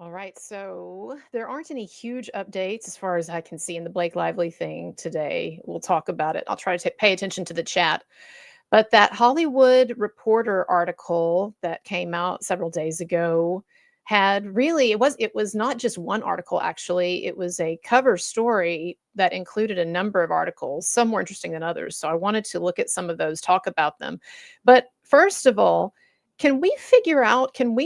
All right, so there aren't any huge updates as far as I can see in the Blake Lively thing today. We'll talk about it. I'll try to pay attention to the chat. But that Hollywood Reporter article that came out several days ago had really it was not just one article actually. It was a cover story that included a number of articles, some more interesting than others. So I wanted to look at some of those, talk about them. But first of all, can we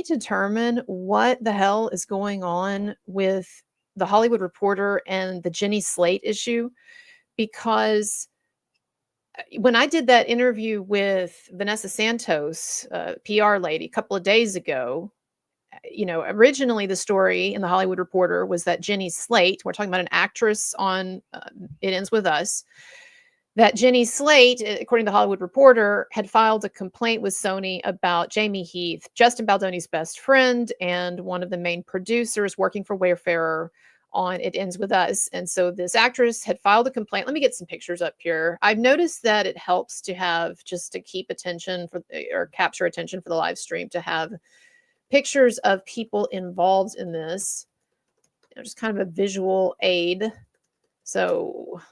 determine what the hell is going on with the Hollywood Reporter and the Jenny Slate issue? Because when I did that interview with Vanessa Santos, PR lady, a couple of days ago, originally the story in the Hollywood Reporter was that Jenny Slate, we're talking about an actress on It Ends With Us, that Jenny Slate, according to the Hollywood Reporter, had filed a complaint with Sony about Jamie Heath, Justin Baldoni's best friend, and one of the main producers working for Wayfarer on It Ends With Us. And so this actress had filed a complaint. Let me get some pictures up here. I've noticed that it helps to have, just to keep attention for or capture attention for the live stream, to have pictures of people involved in this, just kind of a visual aid. So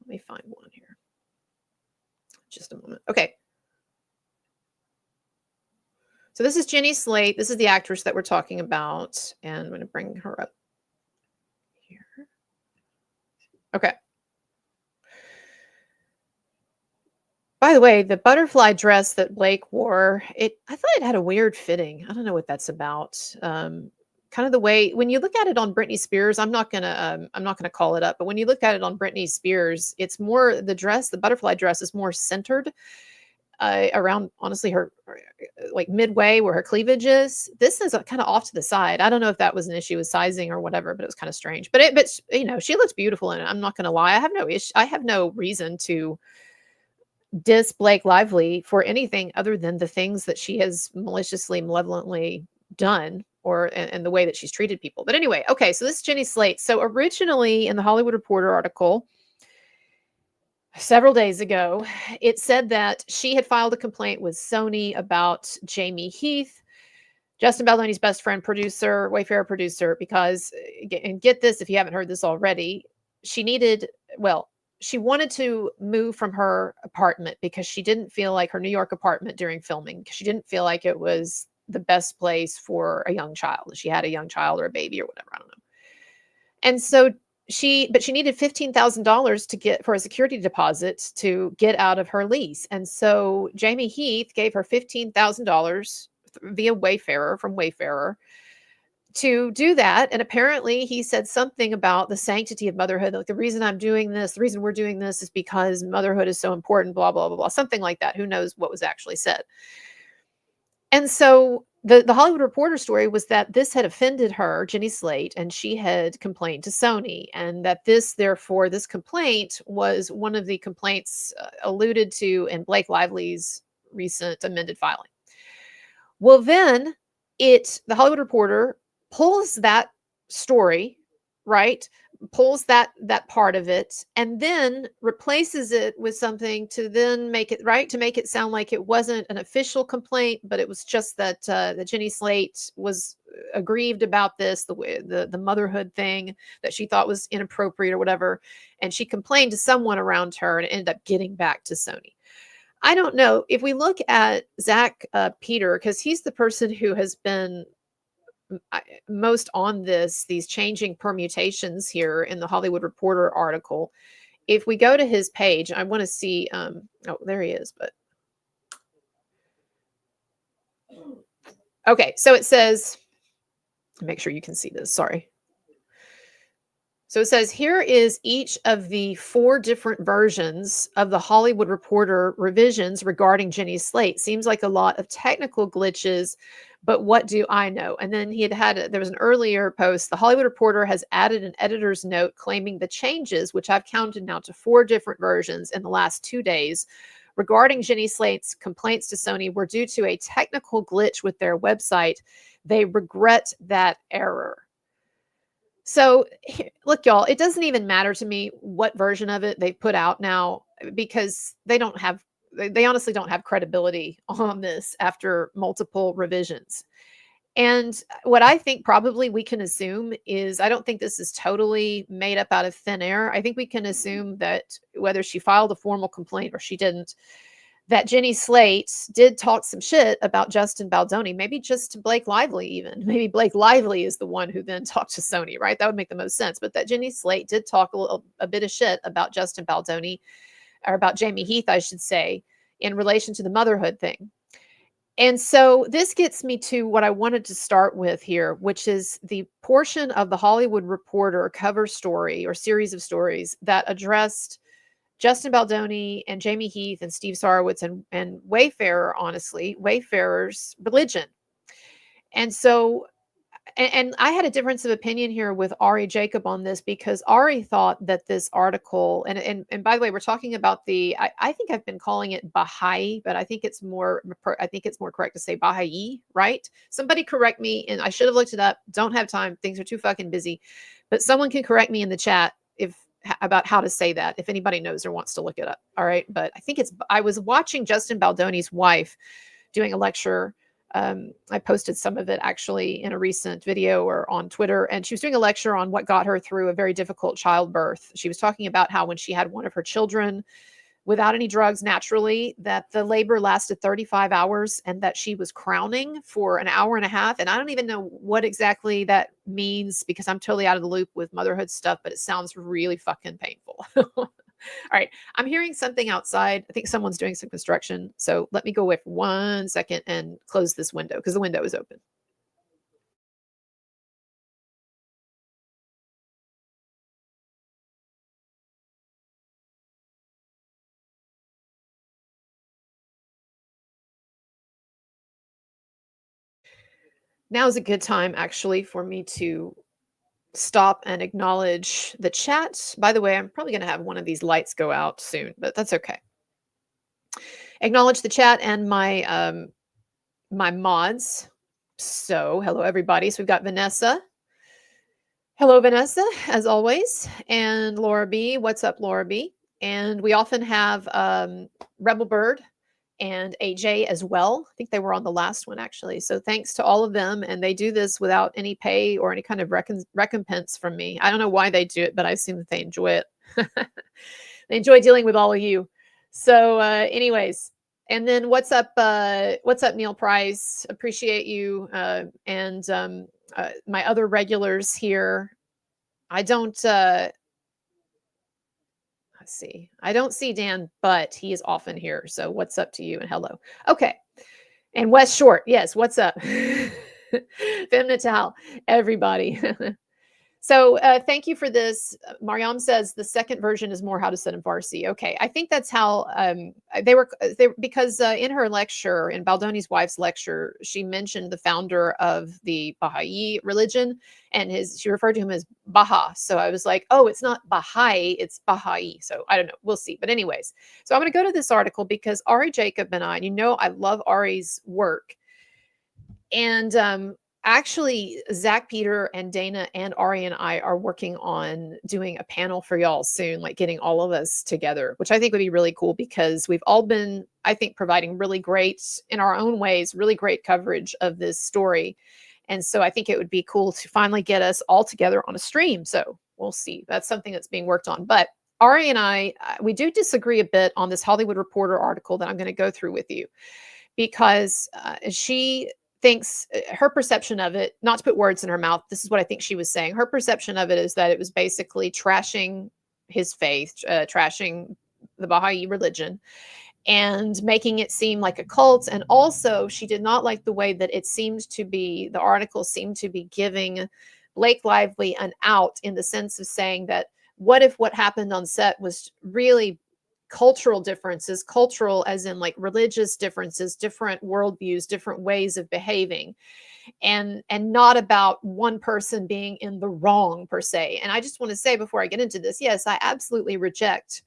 let me find one here. Just a moment. Okay. So this is Jenny Slate. This is the actress that we're talking about. And I'm going to bring her up here. Okay. By the way, the butterfly dress that Blake wore, I thought it had a weird fitting. I don't know what that's about. Kind of the way when you look at it on Britney Spears, I'm not gonna call it up, but when you look at it on Britney Spears, it's more the butterfly dress is more centered around, honestly, her like midway where her cleavage is. This is kind of off to the side. I don't know if that was an issue with sizing or whatever, but it was kind of strange. But she looks beautiful in it. I'm not gonna lie. I have no issue. I have no reason to diss Blake Lively for anything other than the things that she has maliciously, malevolently done, or and the way that she's treated people. But anyway, okay, so this is Jenny Slate. So originally in the Hollywood Reporter article several days ago, it said that she had filed a complaint with Sony about Jamie Heath, Justin Baldoni's best friend, producer, Wayfarer producer, because, and get this if you haven't heard this already, she wanted to move from her apartment because she didn't feel like her New York apartment during filming, because she didn't feel like it was the best place for a young child. She had a young child or a baby or whatever, I don't know. And so she needed $15,000 to get for a security deposit to get out of her lease. And so Jamie Heath gave her $15,000 via Wayfarer from Wayfarer to do that. And apparently he said something about the sanctity of motherhood. Like, the reason we're doing this is because motherhood is so important, blah, blah, blah, blah, something like that. Who knows what was actually said. And so the Hollywood Reporter story was that this had offended her, Jenny Slate, and she had complained to Sony, and that this complaint was one of the complaints alluded to in Blake Lively's recent amended filing. Well, then the Hollywood Reporter pulls that story, right? Pulls that part of it, and then replaces it with something to then make it sound like it wasn't an official complaint, but it was just that that Jenny Slate was aggrieved about this, the motherhood thing that she thought was inappropriate or whatever, and she complained to someone around her and ended up getting back to Sony. I don't know if we look at Zach Peter, because he's the person who has been most on these changing permutations here in the Hollywood Reporter article. If we go to his page, I want to see, oh, there he is, but okay. So it says, make sure you can see this. Sorry. So it says, here is each of the 4 different versions of the Hollywood Reporter revisions regarding Jenny Slate. Seems like a lot of technical glitches, but what do I know? And then there was an earlier post. The Hollywood Reporter has added an editor's note claiming the changes, which I've counted now to 4 different versions in the last 2 days, regarding Jenny Slate's complaints to Sony were due to a technical glitch with their website. They regret that error. So look, y'all, it doesn't even matter to me what version of it they put out now, because they honestly don't have credibility on this after multiple revisions. And what I think probably we can assume is, I don't think this is totally made up out of thin air. I think we can assume that whether she filed a formal complaint or she didn't, that Jenny Slate did talk some shit about Justin Baldoni, maybe just to Blake Lively even. Maybe Blake Lively is the one who then talked to Sony, right? That would make the most sense. But that Jenny Slate did talk a bit of shit about Justin Baldoni, or about Jamie Heath, I should say, in relation to the motherhood thing. And so this gets me to what I wanted to start with here, which is the portion of the Hollywood Reporter cover story or series of stories that addressed Justin Baldoni and Jamie Heath and Steve Sarowitz and Wayfarer, honestly, Wayfarer's religion. And so, and I had a difference of opinion here with Ari Jacob on this, because Ari thought that this article, and by the way, we're talking about I think I've been calling it Baha'i, but I think it's more correct to say Baha'i, right? Somebody correct me, and I should have looked it up. Don't have time. Things are too fucking busy. But someone can correct me in the chat about how to say that, if anybody knows or wants to look it up. All right. But I was watching Justin Baldoni's wife doing a lecture. I posted some of it actually in a recent video or on Twitter, and she was doing a lecture on what got her through a very difficult childbirth. She was talking about how when she had one of her children without any drugs naturally, that the labor lasted 35 hours and that she was crowning for an hour and a half. And I don't even know what exactly that means, because I'm totally out of the loop with motherhood stuff, but it sounds really fucking painful. All right. I'm hearing something outside. I think someone's doing some construction. So let me go away for 1 second and close this window, because the window is open. Now is a good time actually for me to stop and acknowledge the chat. By the way, I'm probably going to have one of these lights go out soon, but that's okay. Acknowledge the chat and my mods. So, hello everybody. So we've got Vanessa. Hello Vanessa, as always, and Laura B. What's up, Laura B? And we often have Rebel Bird and AJ as well. I think they were on the last one actually. So thanks to all of them, and they do this without any pay or any kind of recompense from me. I don't know why they do it, but I assume that they enjoy it. They enjoy dealing with all of you. So, anyways, and then what's up, Neil Price? Appreciate you, and my other regulars here. I don't. Let's see. I don't see Dan, but he is often here. So what's up to you, and hello. Okay. And Wes Short, yes, what's up? Fem Natal, everybody. So thank you for this. Mariam says the second version is more how to sit in Farsi. Okay, I think that's how they were because in her lecture, in Baldoni's wife's lecture, she mentioned the founder of the Baha'i religion, and she referred to him as Baha. So I was like, oh, it's not Baha'i, it's Baha'i. So I don't know, we'll see. But anyways, so I'm going to go to this article because Ari Jacob and I, I love Ari's work. And actually, Zach, Peter, and Dana, and Ari and I are working on doing a panel for y'all soon, like getting all of us together, which I think would be really cool, because we've all been, I think, providing really great, in our own ways, really great coverage of this story. And so I think it would be cool to finally get us all together on a stream. So we'll see. That's something that's being worked on. But Ari and I, we do disagree a bit on this Hollywood Reporter article that I'm going to go through with you, because she thinks her perception of it, not to put words in her mouth, this is what I think she was saying. Her perception of it is that it was basically trashing his faith, trashing the Baha'i religion, and making it seem like a cult. And also, she did not like the way that the article seemed to be giving Blake Lively an out, in the sense of saying that what if what happened on set was really cultural differences, cultural as in like religious differences, different worldviews, different ways of behaving, and not about one person being in the wrong per se. And I just want to say before I get into this, yes, I absolutely reject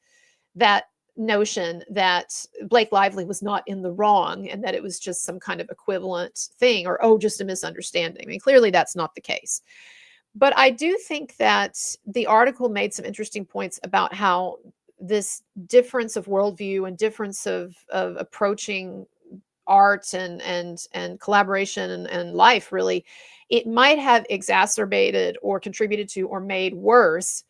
that notion that Blake Lively was not in the wrong and that it was just some kind of equivalent thing, or just a misunderstanding. I mean, clearly that's not the case. But I do think that the article made some interesting points about how this difference of worldview and difference of approaching art and collaboration and life, really, it might have exacerbated or contributed to or made worse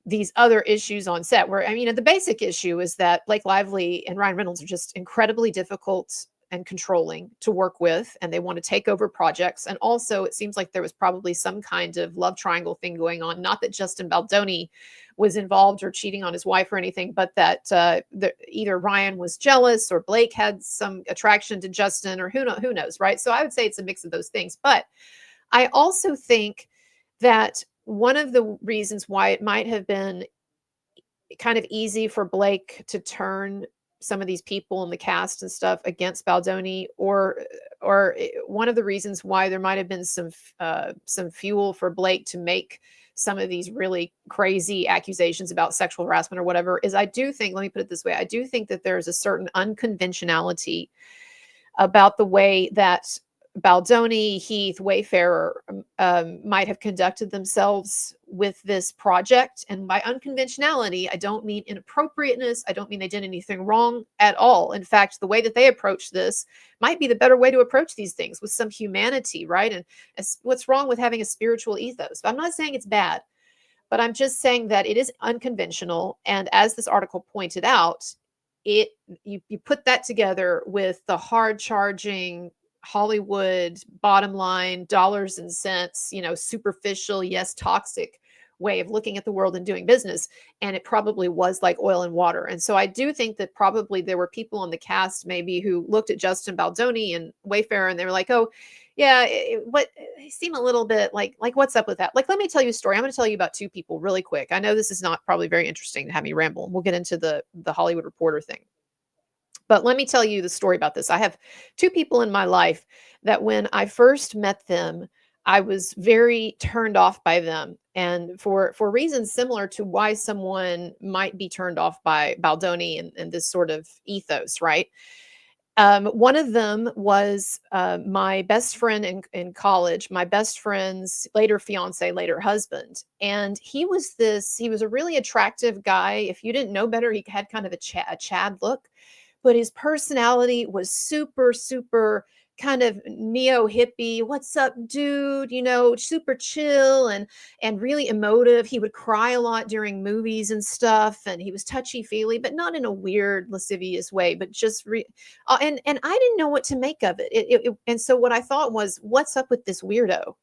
these other issues on set. Where, I mean, the basic issue is that Blake Lively and Ryan Reynolds are just incredibly difficult and controlling to work with, and they want to take over projects. And also, it seems like there was probably some kind of love triangle thing going on. Not that Justin Baldoni was involved or cheating on his wife or anything, but that either Ryan was jealous or Blake had some attraction to Justin, or who knows, right? So I would say it's a mix of those things. But I also think that one of the reasons why it might have been kind of easy for Blake to turn some of these people in the cast and stuff against Baldoni, or one of the reasons why there might have been some fuel for Blake to make some of these really crazy accusations about sexual harassment or whatever, is I do think, let me put it this way, I do think that there's a certain unconventionality about the way that Baldoni, Heath, Wayfarer might have conducted themselves with this project. And by unconventionality, I don't mean inappropriateness. I don't mean they did anything wrong at all. In fact, the way that they approach this might be the better way to approach these things, with some humanity, right? And what's wrong with having a spiritual ethos? But I'm not saying it's bad, but I'm just saying that it is unconventional. And as this article pointed out, you put that together with the hard charging Hollywood bottom line, dollars and cents, superficial, yes, toxic way of looking at the world and doing business. And it probably was like oil and water. And so I do think that probably there were people on the cast maybe who looked at Justin Baldoni and Wayfarer and they were like, oh, yeah, they seem a little bit like what's up with that? Like, let me tell you a story. I'm going to tell you about two people really quick. I know this is not probably very interesting to have me ramble. We'll get into the Hollywood Reporter thing. But let me tell you the story about this. I have two people in my life that when I first met them, I was very turned off by them. And for reasons similar to why someone might be turned off by Baldoni and this sort of ethos, right? One of them was my best friend in college, my best friend's later fiance, later husband. And he was a really attractive guy. If you didn't know better, he had kind of a Chad look. But his personality was super, super kind of neo hippie. What's up, dude? Super chill and really emotive. He would cry a lot during movies and stuff. And he was touchy feely, but not in a weird, lascivious way, but just and I didn't know what to make of it. And so what I thought was, what's up with this weirdo?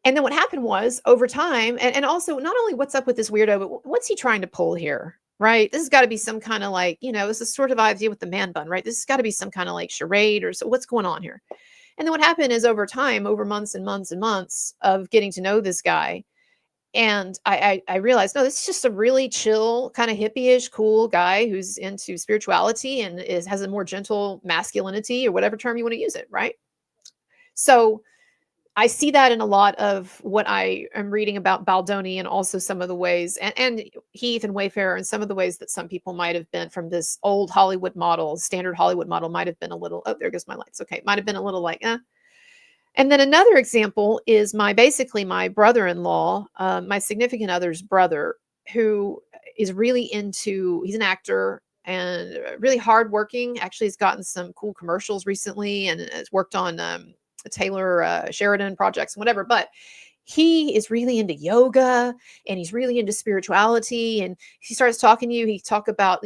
And then what happened was, over time, and also not only what's up with this weirdo, but what's he trying to pull here? Right. This has got to be some kind of this is sort of idea with the man bun, right? This has got to be some kind of charade or so. What's going on here? And then what happened is, over time, over months and months and months of getting to know this guy, and I realized, no, this is just a really chill, kind of hippie-ish, cool guy who's into spirituality and has a more gentle masculinity, or whatever term you want to use it, right? So I see that in a lot of what I am reading about Baldoni, and also some of the ways, and Heath and Wayfarer, and some of the ways that some people might have been from this old Hollywood model, standard Hollywood model, might have been a little, oh, there goes my lights. Okay. Might have been a little like, eh. And then another example is my brother-in-law, my significant other's brother, who is really he's an actor and really hardworking. Actually, he's gotten some cool commercials recently and has worked on, Taylor Sheridan projects and whatever, but he is really into yoga and he's really into spirituality. And he starts talking to you. We talk about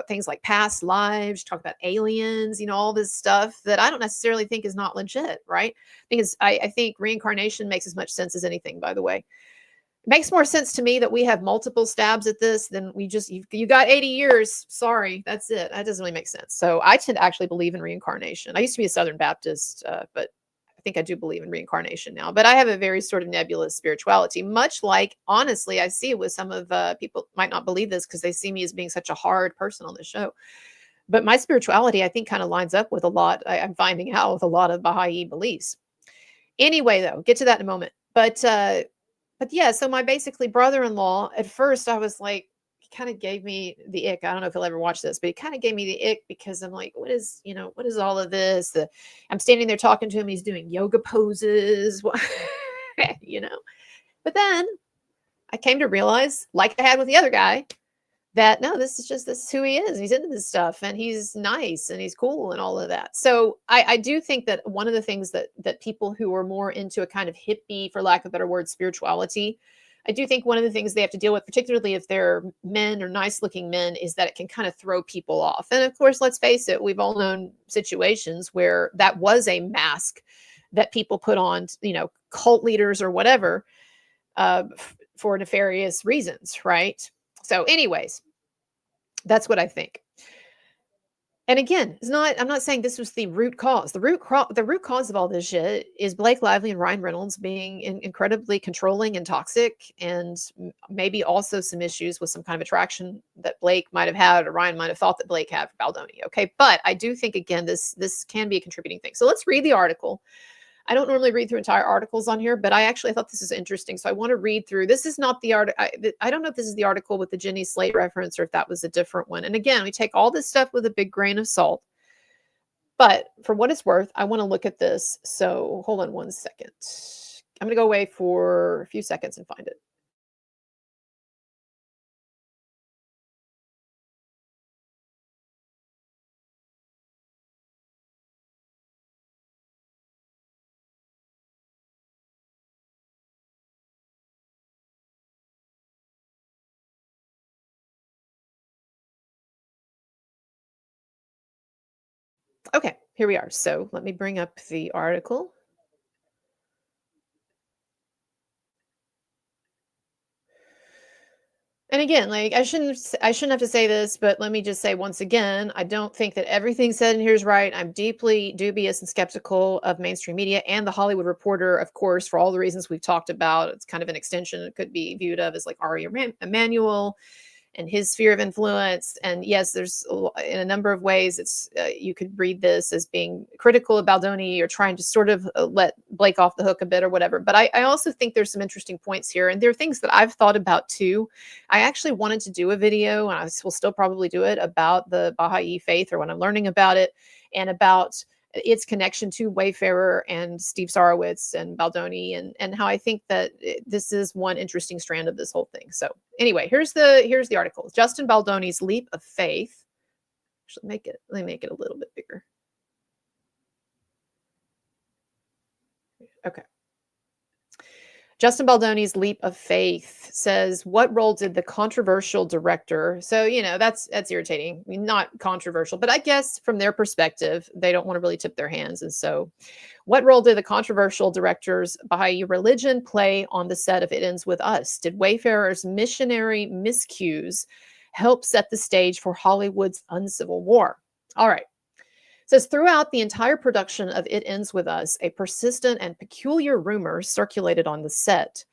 things like past lives, talk about aliens, all this stuff that I don't necessarily think is not legit, right? Because I think reincarnation makes as much sense as anything, by the way. It makes more sense to me that we have multiple stabs at this than you got 80 years. Sorry, that's it. That doesn't really make sense. So I tend to actually believe in reincarnation. I used to be a Southern Baptist, but I think I do believe in reincarnation now. But I have a very sort of nebulous spirituality, much like, honestly, I see it with some of people might not believe this because they see me as being such a hard person on the show. But my spirituality, I think, kind of lines up with a lot, I'm finding out, with a lot of Baha'i beliefs. Anyway, though, get to that in a moment. But yeah, so my brother-in-law, at first I was like, he kind of gave me the ick. I don't know if he'll ever watch this, but he kind of gave me the ick because I'm like, what is all of this? I'm standing there talking to him. He's doing yoga poses, But then I came to realize, like I had with the other guy, that no, this is who he is. He's into this stuff and he's nice and he's cool and all of that. So I do think that one of the things that people who are more into a kind of hippie, for lack of a better word, spirituality, I do think one of the things they have to deal with, particularly if they're men or nice looking men, is that it can kind of throw people off. And of course, let's face it, we've all known situations where that was a mask that people put on, cult leaders or whatever, for nefarious reasons, right? So, anyways, that's what I think. And again, I'm not saying this was the root cause. The root cause of all this shit is Blake Lively and Ryan Reynolds being incredibly controlling and toxic, and maybe also some issues with some kind of attraction that Blake might have had, or Ryan might have thought that Blake had for Baldoni. Okay, but I do think again this can be a contributing thing. So let's read the article. I don't normally read through entire articles on here, but I thought this is interesting. So I want to read through. This is not the article. I don't know if this is the article with the Jenny Slate reference or if that was a different one. And again, we take all this stuff with a big grain of salt. But for what it's worth, I want to look at this. So hold on one second. I'm going to go away for a few seconds and find it. Okay, here we are. So let me bring up the article. And again, like I shouldn't have to say this, but let me just say once again, I don't think that everything said in here is right. I'm deeply dubious and skeptical of mainstream media and the Hollywood Reporter, of course, for all the reasons we've talked about. It's kind of an extension. It could be viewed of as like Ari Emanuel and his sphere of influence. And yes, there's in a number of ways, it's you could read this as being critical of Baldoni or trying to sort of let Blake off the hook a bit or whatever. But I also think there's some interesting points here. And there are things that I've thought about too. I actually wanted to do a video, and I will still probably do it, about the Baha'i faith or when I'm learning about it, and about its connection to Wayfarer and Steve Sarowitz and Baldoni, and how I think that this is one interesting strand of this whole thing. So anyway, here's the article. Justin Baldoni's leap of faith. Actually, let me make it a little bit bigger. Okay. Justin Baldoni's leap of faith says, what role did the controversial director? So, that's irritating. I mean, not controversial, but I guess from their perspective, they don't want to really tip their hands. And so what role did the controversial director's Baha'i religion play on the set of It Ends With Us? Did Wayfarer's missionary miscues help set the stage for Hollywood's uncivil war? All right. It says, throughout the entire production of It Ends With Us, a persistent and peculiar rumor circulated on the set.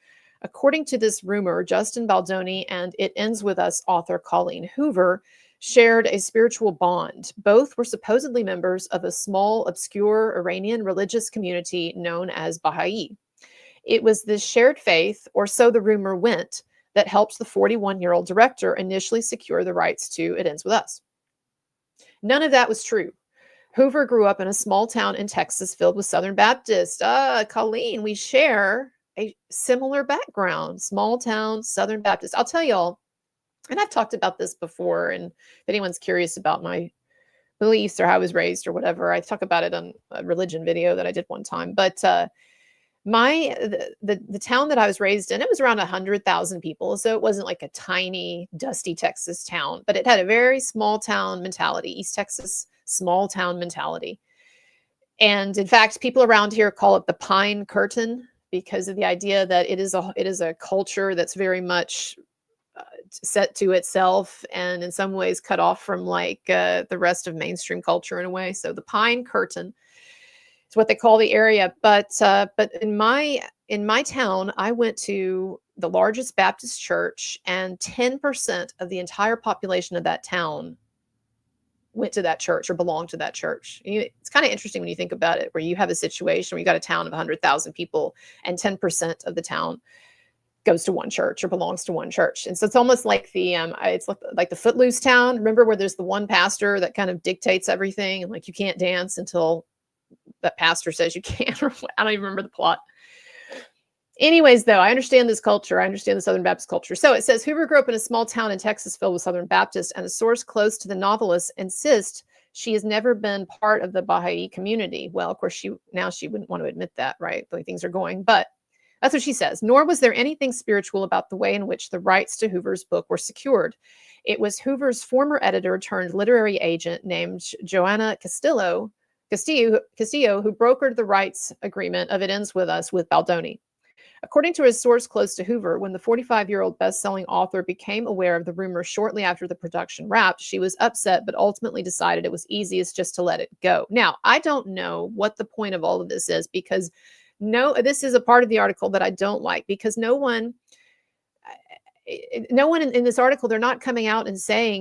According to this rumor, Justin Baldoni and It Ends With Us author Colleen Hoover shared a spiritual bond. Both were supposedly members of a small, obscure Iranian religious community known as Baha'i. It was this shared faith, or so the rumor went, that helped the 41-year-old director initially secure the rights to It Ends With Us. None of that was true. Hoover grew up in a small town in Texas filled with Southern Baptists. Colleen, we share a similar background. Small town, Southern Baptist. I'll tell y'all, and I've talked about this before, and if anyone's curious about my beliefs or how I was raised or whatever, I talk about it on a religion video that I did one time. But the town that I was raised in, it was around 100,000 people. So it wasn't like a tiny, dusty Texas town, but it had a very small town mentality, East Texas small town mentality. And in fact, people around here call it the pine curtain because of the idea that it is a culture that's very much set to itself and in some ways cut off from like the rest of mainstream culture in a way. So the pine curtain is what they call the area. But in my town, I went to the largest Baptist church, and 10% of the entire population of that town went to that church or belonged to that church. It's kind of interesting when you think about it, where you have a situation where you got a town of 100,000 people and 10% of the town goes to one church or belongs to one church. And so it's almost like it's like the footloose town. Remember where there's the one pastor that kind of dictates everything, and like you can't dance until that pastor says you can, or I don't even remember the plot. Anyways, though, I understand this culture. I understand the Southern Baptist culture. So it says Hoover grew up in a small town in Texas filled with Southern Baptists, and a source close to the novelist insists she has never been part of the Baha'i community. Well, of course, she wouldn't want to admit that, right? The way things are going, but that's what she says. Nor was there anything spiritual about the way in which the rights to Hoover's book were secured. It was Hoover's former editor turned literary agent named Joanna Castillo, who brokered the rights agreement of It Ends With Us with Baldoni. According to a source close to Hoover, when the 45-year-old best-selling author became aware of the rumor shortly after the production wrapped, she was upset, but ultimately decided it was easiest just to let it go. Now, I don't know what the point of all of this is, because this is a part of the article that I don't like, because no one in this article, they're not coming out and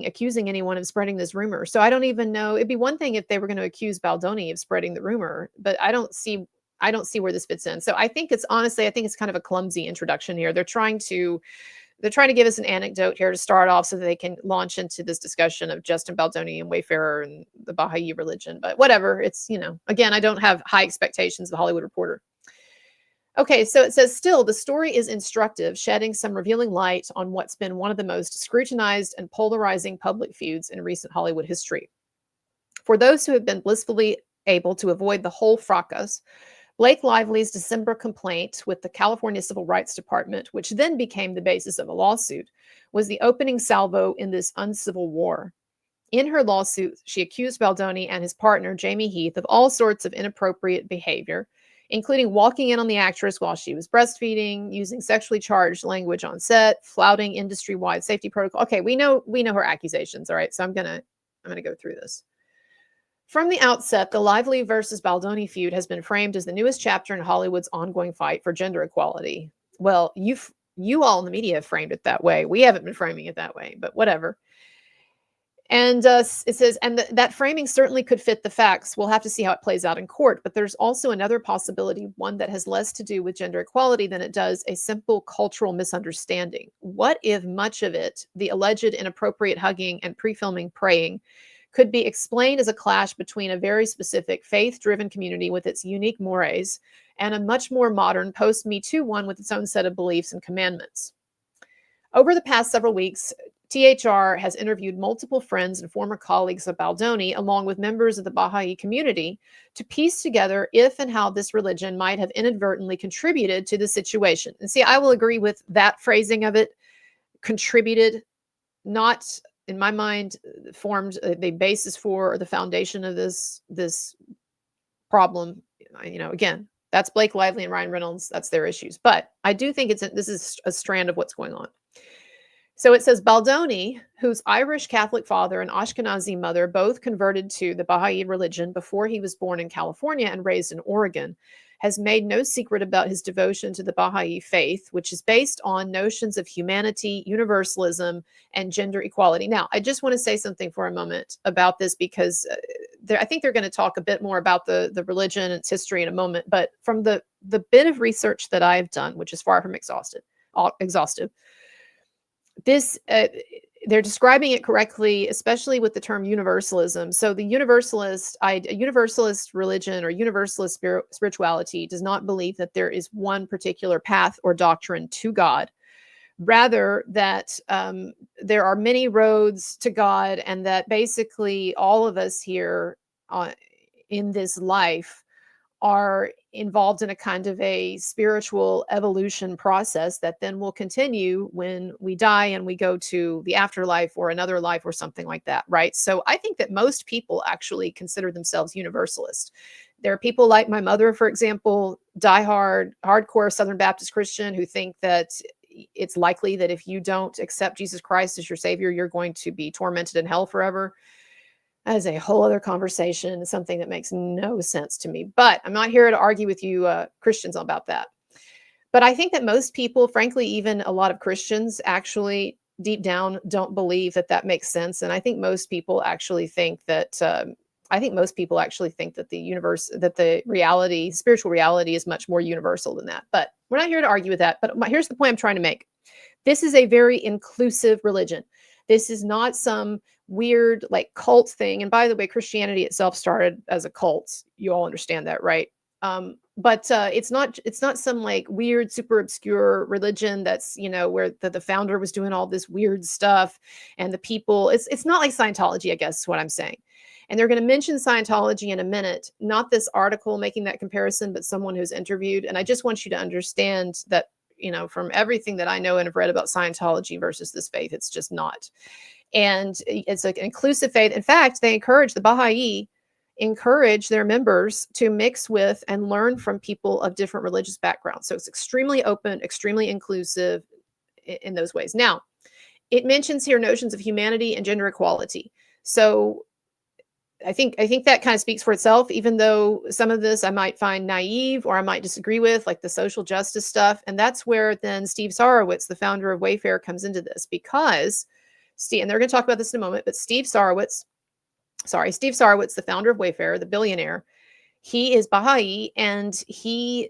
accusing anyone of spreading this rumor. So I don't even know. It'd be one thing if they were going to accuse Baldoni of spreading the rumor, but I don't see where this fits in. So I think it's kind of a clumsy introduction here. They're trying to give us an anecdote here to start off so that they can launch into this discussion of Justin Baldoni and Wayfarer and the Baha'i religion. But whatever, it's, again, I don't have high expectations of the Hollywood Reporter. Okay, so it says, still, the story is instructive, shedding some revealing light on what's been one of the most scrutinized and polarizing public feuds in recent Hollywood history. For those who have been blissfully able to avoid the whole fracas, Blake Lively's December complaint with the California Civil Rights Department, which then became the basis of a lawsuit, was the opening salvo in this uncivil war. In her lawsuit, she accused Baldoni and his partner, Jamie Heath, of all sorts of inappropriate behavior, including walking in on the actress while she was breastfeeding, using sexually charged language on set, flouting industry-wide safety protocol. Okay, we know her accusations, all right? So I'm gonna go through this. From the outset, the Lively versus Baldoni feud has been framed as the newest chapter in Hollywood's ongoing fight for gender equality. Well, you all in the media have framed it that way. We haven't been framing it that way, but whatever. And it says, and that framing certainly could fit the facts. We'll have to see how it plays out in court. But there's also another possibility, one that has less to do with gender equality than it does a simple cultural misunderstanding. What if much of it, the alleged inappropriate hugging and pre-filming praying, could be explained as a clash between a very specific faith-driven community with its unique mores and a much more modern post-Me Too one with its own set of beliefs and commandments? Over the past several weeks, THR has interviewed multiple friends and former colleagues of Baldoni, along with members of the Baha'i community, to piece together if and how this religion might have inadvertently contributed to the situation. And see, I will agree with that phrasing of it. Contributed, not, in my mind, formed the basis for or the foundation of this problem. Again, that's Blake Lively and Ryan Reynolds. That's their issues. But I do think this is a strand of what's going on. So it says Baldoni, whose Irish Catholic father and Ashkenazi mother both converted to the Baha'i religion before he was born in California and raised in Oregon, has made no secret about his devotion to the Baha'i faith, which is based on notions of humanity, universalism, and gender equality. Now, I just want to say something for a moment about this, because I think they're going to talk a bit more about the religion and its history in a moment. But from the bit of research that I've done, which is far from exhaustive, this they're describing it correctly, especially with the term universalism. So the universalist religion or universalist spirituality does not believe that there is one particular path or doctrine to God. Rather, that there are many roads to God, and that basically all of us here in this life are involved in a kind of a spiritual evolution process that then will continue when we die and we go to the afterlife or another life or something like that, right? So I think that most people actually consider themselves universalist. There are people like my mother, for example, hardcore Southern Baptist Christian, who think that it's likely that if you don't accept Jesus Christ as your savior, you're going to be tormented in hell forever. That is a whole other conversation, something that makes no sense to me. But I'm not here to argue with you Christians about that. But I think that most people, frankly, even a lot of Christians, actually deep down don't believe that that makes sense. And I think most people actually think that the universe, that the reality, spiritual reality, is much more universal than that. But we're not here to argue with that. But here's the point I'm trying to make. This is a very inclusive religion. This is not some weird cult thing. And by the way, Christianity itself started as a cult. You all understand that, right? but it's not some like weird, super obscure religion that's, where the founder was doing all this weird stuff and the people. It's not like Scientology, I guess is what I'm saying. And they're going to mention Scientology in a minute, not this article making that comparison, but someone who's interviewed. And I just want you to understand that, from everything that I know and have read about Scientology versus this faith, it's just not. And it's an inclusive faith. In fact, they encourage the Baha'i encourage their members to mix with and learn from people of different religious backgrounds. So it's extremely open, extremely inclusive in those ways. Now, it mentions here notions of humanity and gender equality. So I think that kind of speaks for itself, even though some of this I might find naive or I might disagree with, like the social justice stuff. And that's where then Steve Sarowitz, the founder of Wayfair, comes into this, because Steve, and they're going to talk about this in a moment, but Steve Sarowitz, the founder of Wayfair, the billionaire, he is Baha'i, and he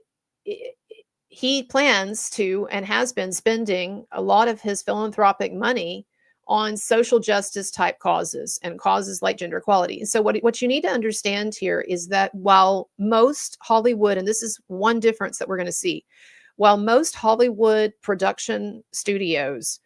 plans to and has been spending a lot of his philanthropic money on social justice type causes and causes like gender equality. And so what you need to understand here is that while most Hollywood, and this is one difference that we're going to see, while most Hollywood production studios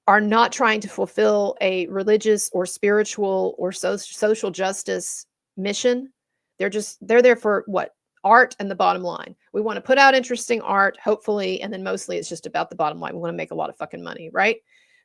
are not trying to fulfill a religious or spiritual or social justice mission, they're there for what? Art and the bottom line. We want to put out interesting art, hopefully, and then mostly it's just about the bottom line. We want to make a lot of fucking money, right?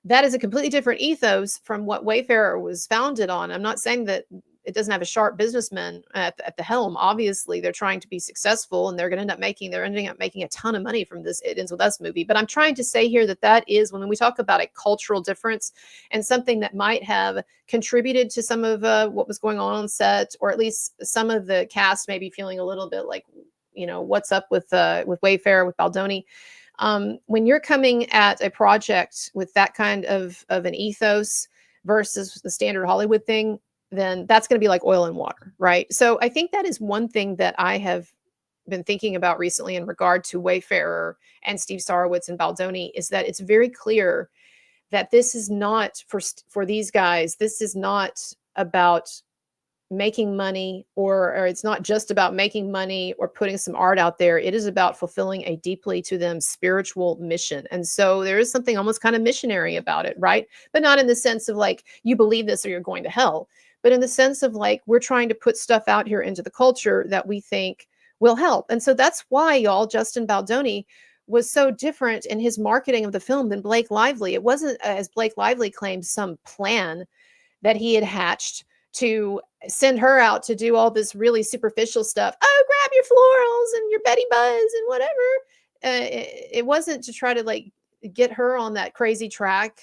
That is a completely different ethos from what Wayfair was founded on. I'm not saying that it doesn't have a sharp businessman at the helm. Obviously, they're trying to be successful, and they're ending up making a ton of money from this It Ends With Us movie. But I'm trying to say here that is, when we talk about a cultural difference and something that might have contributed to some of what was going on set, or at least some of the cast maybe feeling a little bit like, what's up with Wayfair, with Baldoni. When you're coming at a project with that kind of an ethos versus the standard Hollywood thing, then that's going to be like oil and water, right? So I think that is one thing that I have been thinking about recently in regard to Wayfarer and Steve Sarowitz and Baldoni, is that it's very clear that this is not for these guys. This is not about making money, or it's not just about making money or putting some art out there. It is about fulfilling a deeply to them spiritual mission. And so there is something almost kind of missionary about it, right? But not in the sense of like, you believe this or you're going to hell, but in the sense of like, we're trying to put stuff out here into the culture that we think will help. And so that's why, y'all, Justin Baldoni was so different in his marketing of the film than Blake Lively. It wasn't, as Blake Lively claimed, some plan that he had hatched to send her out to do all this really superficial stuff. Oh, grab your florals and your Betty Buzz and whatever. It wasn't to try to like get her on that crazy track,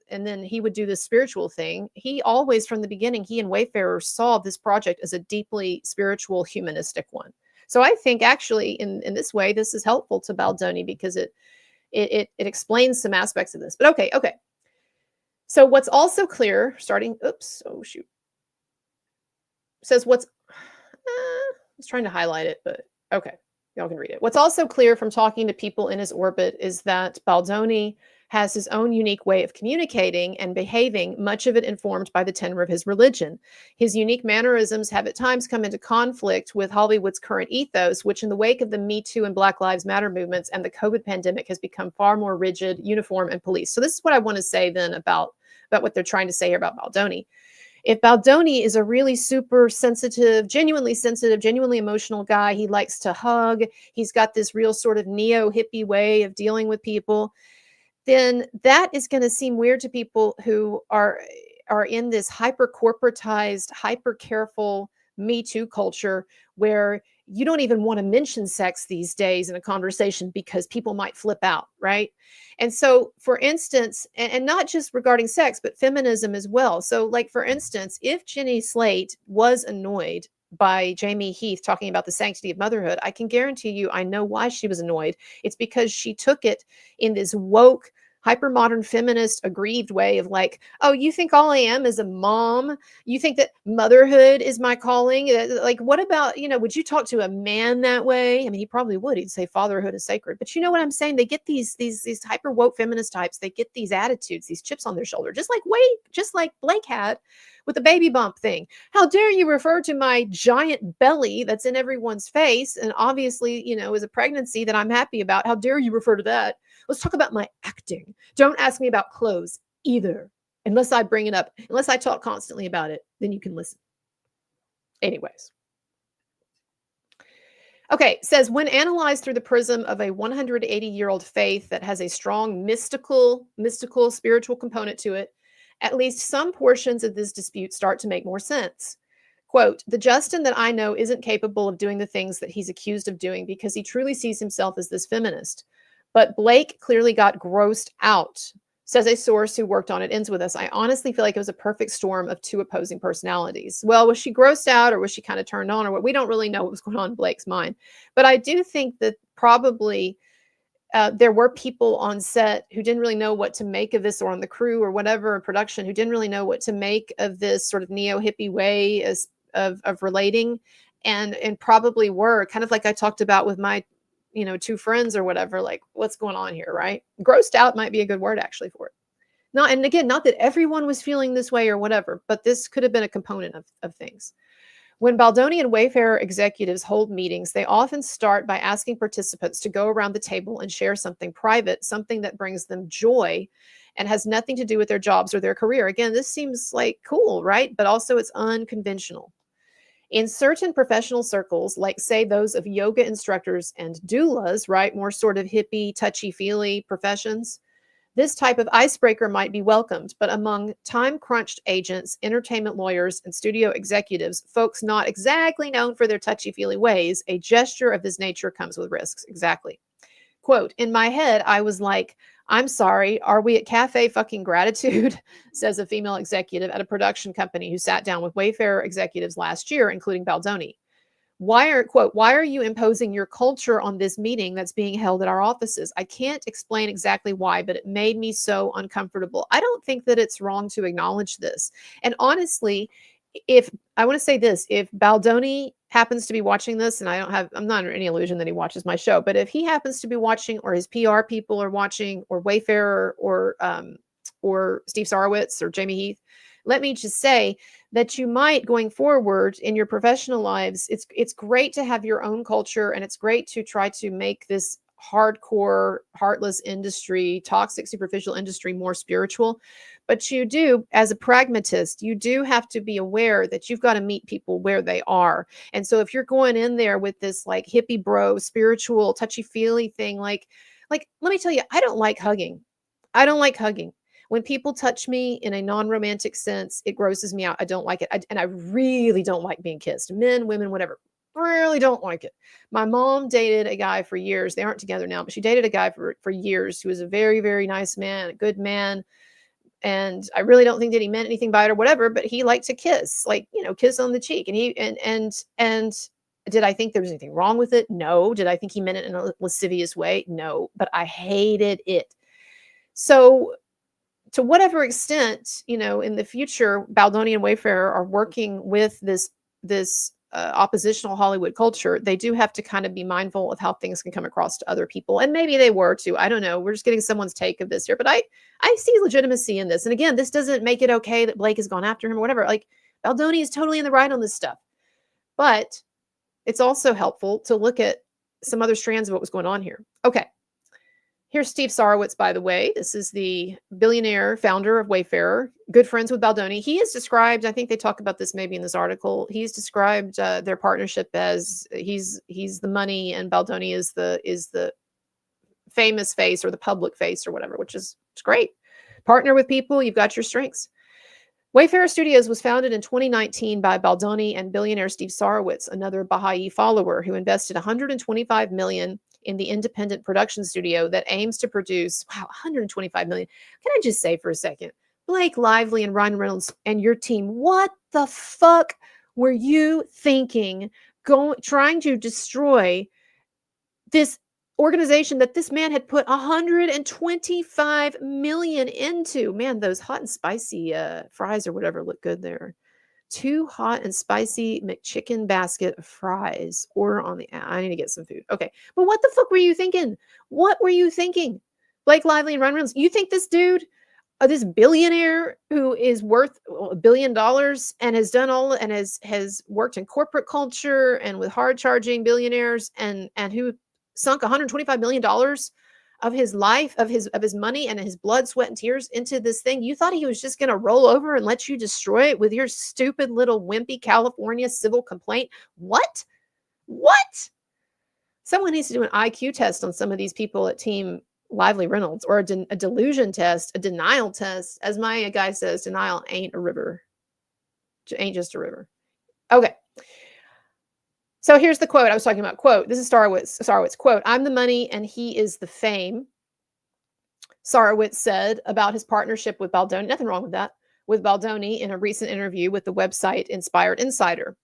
and then he would do this spiritual thing. He always, from the beginning, he and Wayfarer saw this project as a deeply spiritual, humanistic one. So I think actually in this way, this is helpful to Baldoni, because it explains some aspects of this. But okay. So what's also clear, says I was trying to highlight it, but okay, y'all can read it. What's also clear from talking to people in his orbit is that Baldoni has his own unique way of communicating and behaving, much of it informed by the tenor of his religion. His unique mannerisms have at times come into conflict with Hollywood's current ethos, which in the wake of the Me Too and Black Lives Matter movements and the COVID pandemic has become far more rigid, uniform, and policed. So this is what I want to say then about what they're trying to say here about Baldoni. If Baldoni is a really super sensitive, genuinely emotional guy, he likes to hug, he's got this real sort of neo-hippie way of dealing with people, then that is going to seem weird to people who are in this hyper-corporatized, hyper-careful Me Too culture, where you don't even want to mention sex these days in a conversation because people might flip out, right? And so, for instance, and not just regarding sex, but feminism as well. So, like, for instance, if Jenny Slate was annoyed by Jamie Heath talking about the sanctity of motherhood, I can guarantee you I know why she was annoyed. It's because she took it in this woke, hypermodern feminist aggrieved way of like, oh, you think all I am is a mom? You think that motherhood is my calling? Like, what about, would you talk to a man that way? I mean, he probably would. He'd say fatherhood is sacred. But you know what I'm saying? They get these hyper woke feminist types. They get these attitudes, these chips on their shoulder, just like Blake had with the baby bump thing. How dare you refer to my giant belly that's in everyone's face and obviously, is a pregnancy that I'm happy about. How dare you refer to that? Let's talk about my acting. Don't ask me about clothes either. Unless I bring it up, unless I talk constantly about it, then you can listen. Anyways. Okay, says when analyzed through the prism of a 180-year-old faith that has a strong mystical spiritual component to it, at least some portions of this dispute start to make more sense. Quote, the Justin that I know isn't capable of doing the things that he's accused of doing because he truly sees himself as this feminist. But Blake clearly got grossed out, says a source who worked on it, ends with us. I honestly feel like it was a perfect storm of two opposing personalities. Well, was she grossed out or was she kind of turned on or what? We don't really know what was going on in Blake's mind. But I do think that probably there were people on set who didn't really know what to make of this, or on the crew or whatever, production, who didn't really know what to make of this sort of neo-hippie way of relating, and probably were kind of like I talked about with my two friends or whatever, like what's going on here, right? Grossed out might be a good word actually for it. And again, not that everyone was feeling this way or whatever, but this could have been a component of things. When Baldoni and Wayfarer executives hold meetings, they often start by asking participants to go around the table and share something private, something that brings them joy and has nothing to do with their jobs or their career. Again, this seems like cool, right? But also it's unconventional. In certain professional circles, like say those of yoga instructors and doulas, right, more sort of hippie, touchy-feely professions, this type of icebreaker might be welcomed, but among time-crunched agents, entertainment lawyers, and studio executives, folks not exactly known for their touchy-feely ways, a gesture of this nature comes with risks. Exactly. Quote, in my head, I was like, I'm sorry, are we at Cafe fucking Gratitude? Says a female executive at a production company who sat down with Wayfarer executives last year, including Baldoni. Why are you imposing your culture on this meeting that's being held at our offices? I can't explain exactly why, but it made me so uncomfortable. I don't think that it's wrong to acknowledge this. And honestly, if Baldoni happens to be watching this, and I'm not under any illusion that he watches my show, but if he happens to be watching, or his PR people are watching, or Wayfarer, or Steve Sarowitz or Jamie Heath, let me just say that you might, going forward in your professional lives, it's great to have your own culture, and it's great to try to make this hardcore, heartless industry, toxic, superficial industry more spiritual. But you do, as a pragmatist, you do have to be aware that you've got to meet people where they are. And so if you're going in there with this like hippie bro, spiritual, touchy-feely thing, like let me tell you, I don't like hugging. I don't like hugging. When people touch me in a non-romantic sense, it grosses me out. I don't like it. And I really don't like being kissed. Men, women, whatever. Really don't like it. My mom dated a guy for years. They aren't together now, but she dated a guy for years who was a very, very nice man, a good man. And I really don't think that he meant anything by it or whatever, but he liked to kiss, kiss on the cheek. And did I think there was anything wrong with it? No. Did I think he meant it in a lascivious way? No, but I hated it. So to whatever extent, in the future, Baldoni and Wayfarer are working with this oppositional Hollywood culture, they do have to kind of be mindful of how things can come across to other people. And maybe they were too. I don't know. We're just getting someone's take of this here. But I see legitimacy in this. And again, this doesn't make it okay that Blake has gone after him or whatever. Like, Baldoni is totally in the right on this stuff. But it's also helpful to look at some other strands of what was going on here. Okay. Here's Steve Sarowitz, by the way. This is the billionaire founder of Wayfarer, good friends with Baldoni. He is described, I think they talk about this maybe in this article, he's described their partnership as he's the money and Baldoni is the famous face or the public face or whatever, which is great. Partner with people, you've got your strengths. Wayfarer Studios was founded in 2019 by Baldoni and billionaire Steve Sarowitz, another Baha'i follower who invested $125 million in the independent production studio that aims to produce, $125 million. Can I just say for a second, Blake Lively and Ryan Reynolds and your team, what the fuck were you thinking trying to destroy this organization that this man had put $125 million into? Man, those hot and spicy fries or whatever look good there. 2 hot and spicy McChicken basket of fries. Order on the app. I need to get some food. Okay. But what the fuck were you thinking? What were you thinking? Blake Lively and Ryan Reynolds. You think this dude this billionaire who is worth $1 billion and has done all and has worked in corporate culture and with hard charging billionaires and who sunk $125 million of his life, of his money and his blood, sweat, and tears into this thing. You thought he was just going to roll over and let you destroy it with your stupid little wimpy California civil complaint? What? Someone needs to do an IQ test on some of these people at Team Lively Reynolds, or a delusion test, a denial test. As my guy says, denial ain't a river. Ain't just a river. Okay. So here's the quote I was talking about. Quote, this is Sarowitz. Quote, I'm the money and he is the fame. Sarowitz said about his partnership with Baldoni. Nothing wrong with that. With Baldoni in a recent interview with the website Inspired Insider.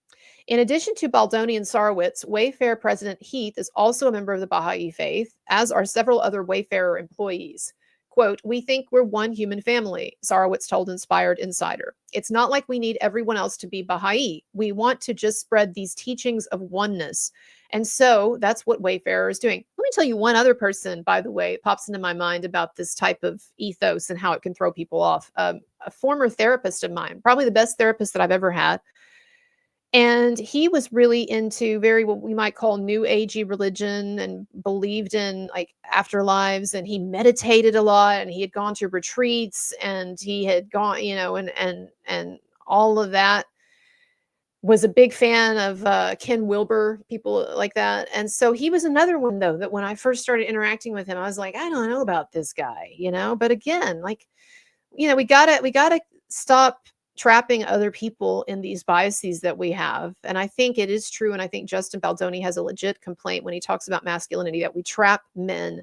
In addition to Baldoni and Sarowitz, Wayfair President Heath is also a member of the Baha'i faith, as are several other Wayfarer employees. Quote, we think we're one human family, Sarowitz told Inspired Insider. It's not like we need everyone else to be Baha'i. We want to just spread these teachings of oneness. And so that's what Wayfarer is doing. Let me tell you one other person, by the way, it pops into my mind about this type of ethos and how it can throw people off. A former therapist of mine, probably the best therapist that I've ever had. And he was really into very what we might call new agey religion and believed in like afterlives, and he meditated a lot and he had gone to retreats and he had gone, and all of that. Was a big fan of Ken Wilber, people like that. And so he was another one, though, that when I first started interacting with him, I was like, I don't know about this guy, but again, like, we gotta stop trapping other people in these biases that we have. And I think it is true. And I think Justin Baldoni has a legit complaint when he talks about masculinity, that we trap men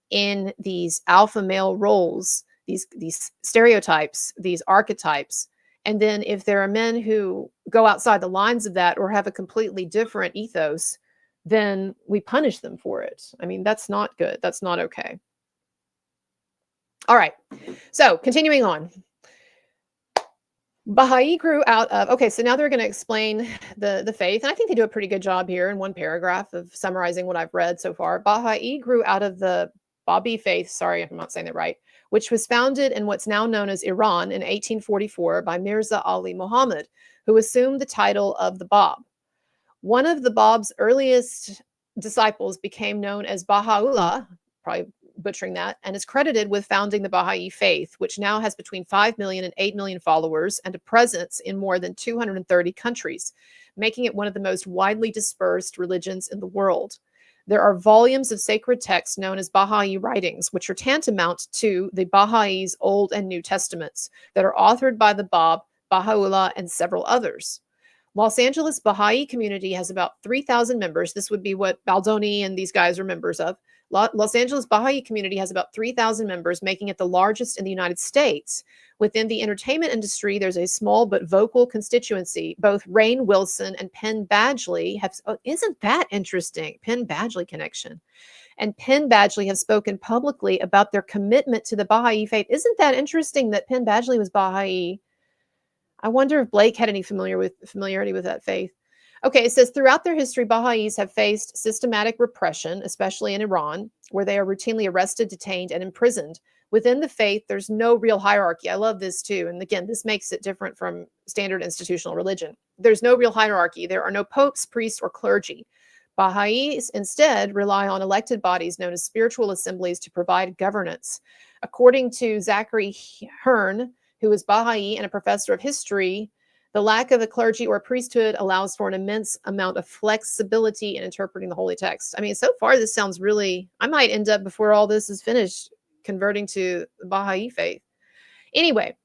in these alpha male roles, these stereotypes, these archetypes. And then if there are men who go outside the lines of that or have a completely different ethos, then we punish them for it. I mean, that's not good. That's not okay. All right. So continuing on. Baha'i grew out of, okay, so now they're going to explain the faith. And I think they do a pretty good job here in one paragraph of summarizing what I've read so far. Baha'i grew out of the Babi faith, sorry if I'm not saying that right, which was founded in what's now known as Iran in 1844 by Mirza Ali Muhammad, who assumed the title of the Bab. One of the Bab's earliest disciples became known as Baha'u'llah, probably butchering that, and is credited with founding the Baha'i faith, which now has between 5 million and 8 million followers and a presence in more than 230 countries, making it one of the most widely dispersed religions in the world. There are volumes of sacred texts known as Baha'i writings, which are tantamount to the Baha'is' Old and New Testaments, that are authored by the Bab, Baha'u'llah, and several others. Los Angeles Baha'i community has about 3,000 members. This would be what Baldoni and these guys are members of. Los Angeles Baha'i community has about 3,000 members, making it the largest in the United States. Within the entertainment industry, there's a small but vocal constituency. Both Rainn Wilson and Penn Badgley have, isn't that interesting? Penn Badgley connection. And Penn Badgley have spoken publicly about their commitment to the Baha'i faith. Isn't that interesting that Penn Badgley was Baha'i? I wonder if Blake had any familiarity with that faith. Okay, it says, throughout their history, Baha'is have faced systematic repression, especially in Iran, where they are routinely arrested, detained, and imprisoned. Within the faith, there's no real hierarchy. I love this too. And again, this makes it different from standard institutional religion. There's no real hierarchy. There are no popes, priests, or clergy. Baha'is instead rely on elected bodies known as spiritual assemblies to provide governance. According to Zachary Hearn, who is Baha'i and a professor of history, the lack of a clergy or priesthood allows for an immense amount of flexibility in interpreting the holy text. I mean, so far this sounds really, I might end up before all this is finished converting to the Baha'i faith. Anyway,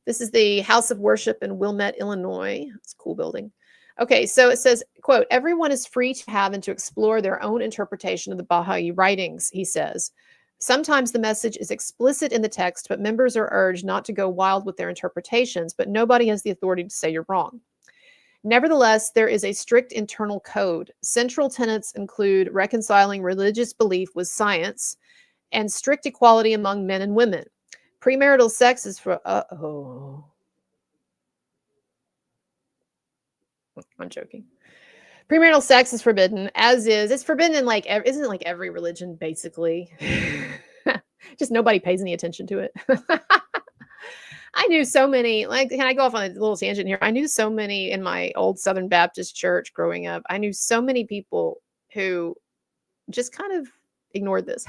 this is the House of Worship in Wilmette, Illinois. It's a cool building. Okay, so it says, quote, everyone is free to have and to explore their own interpretation of the Baha'i writings, he says. Sometimes the message is explicit in the text, but members are urged not to go wild with their interpretations, but nobody has the authority to say you're wrong. Nevertheless, there is a strict internal code. Central tenets include reconciling religious belief with science and strict equality among men and women. Premarital sex is for, I'm joking. Premarital sex is forbidden, it's forbidden in isn't it like every religion, basically? Just nobody pays any attention to it. I knew so many, like, can I go off on a little tangent here? I knew so many in my old Southern Baptist church growing up. I knew so many people who just kind of ignored this.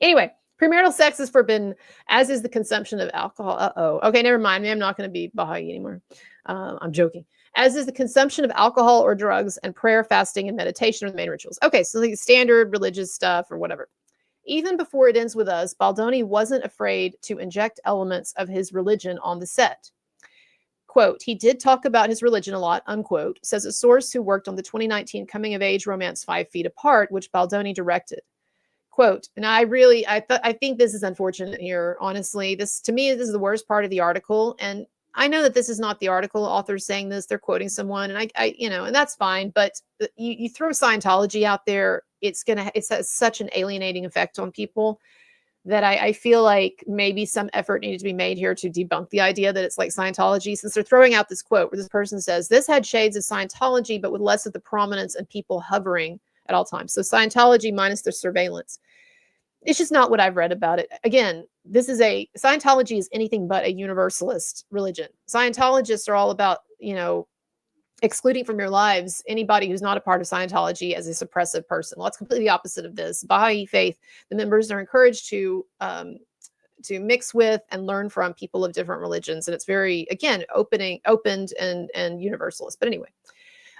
Anyway, premarital sex is forbidden, as is the consumption of alcohol. Uh-oh. Okay, never mind. I'm not going to be Baha'i anymore. I'm joking. As is the consumption of alcohol or drugs, and prayer, fasting, and meditation are the main rituals. Okay, so the standard religious stuff or whatever. Even before it ends with us, Baldoni wasn't afraid to inject elements of his religion on the set. Quote, he did talk about his religion a lot, unquote, says a source who worked on the 2019 coming-of-age romance 5 Feet Apart, which Baldoni directed. Quote, and I think this is unfortunate here, honestly. This, to me, this is the worst part of the article. And I know that this is not the article author saying this. They're quoting someone, and I and that's fine. But you throw Scientology out there, it has such an alienating effect on people that I feel like maybe some effort needed to be made here to debunk the idea that it's like Scientology, since they're throwing out this quote where this person says, this had shades of Scientology, but with less of the prominence and people hovering at all times. So Scientology minus the surveillance. It's just not what I've read about it. Again, Scientology is anything but a universalist religion. Scientologists are all about, excluding from your lives anybody who's not a part of Scientology as a suppressive person. Well, it's completely opposite of this. Baha'i faith, the members are encouraged to mix with and learn from people of different religions. And it's very, again, opened and universalist. But anyway.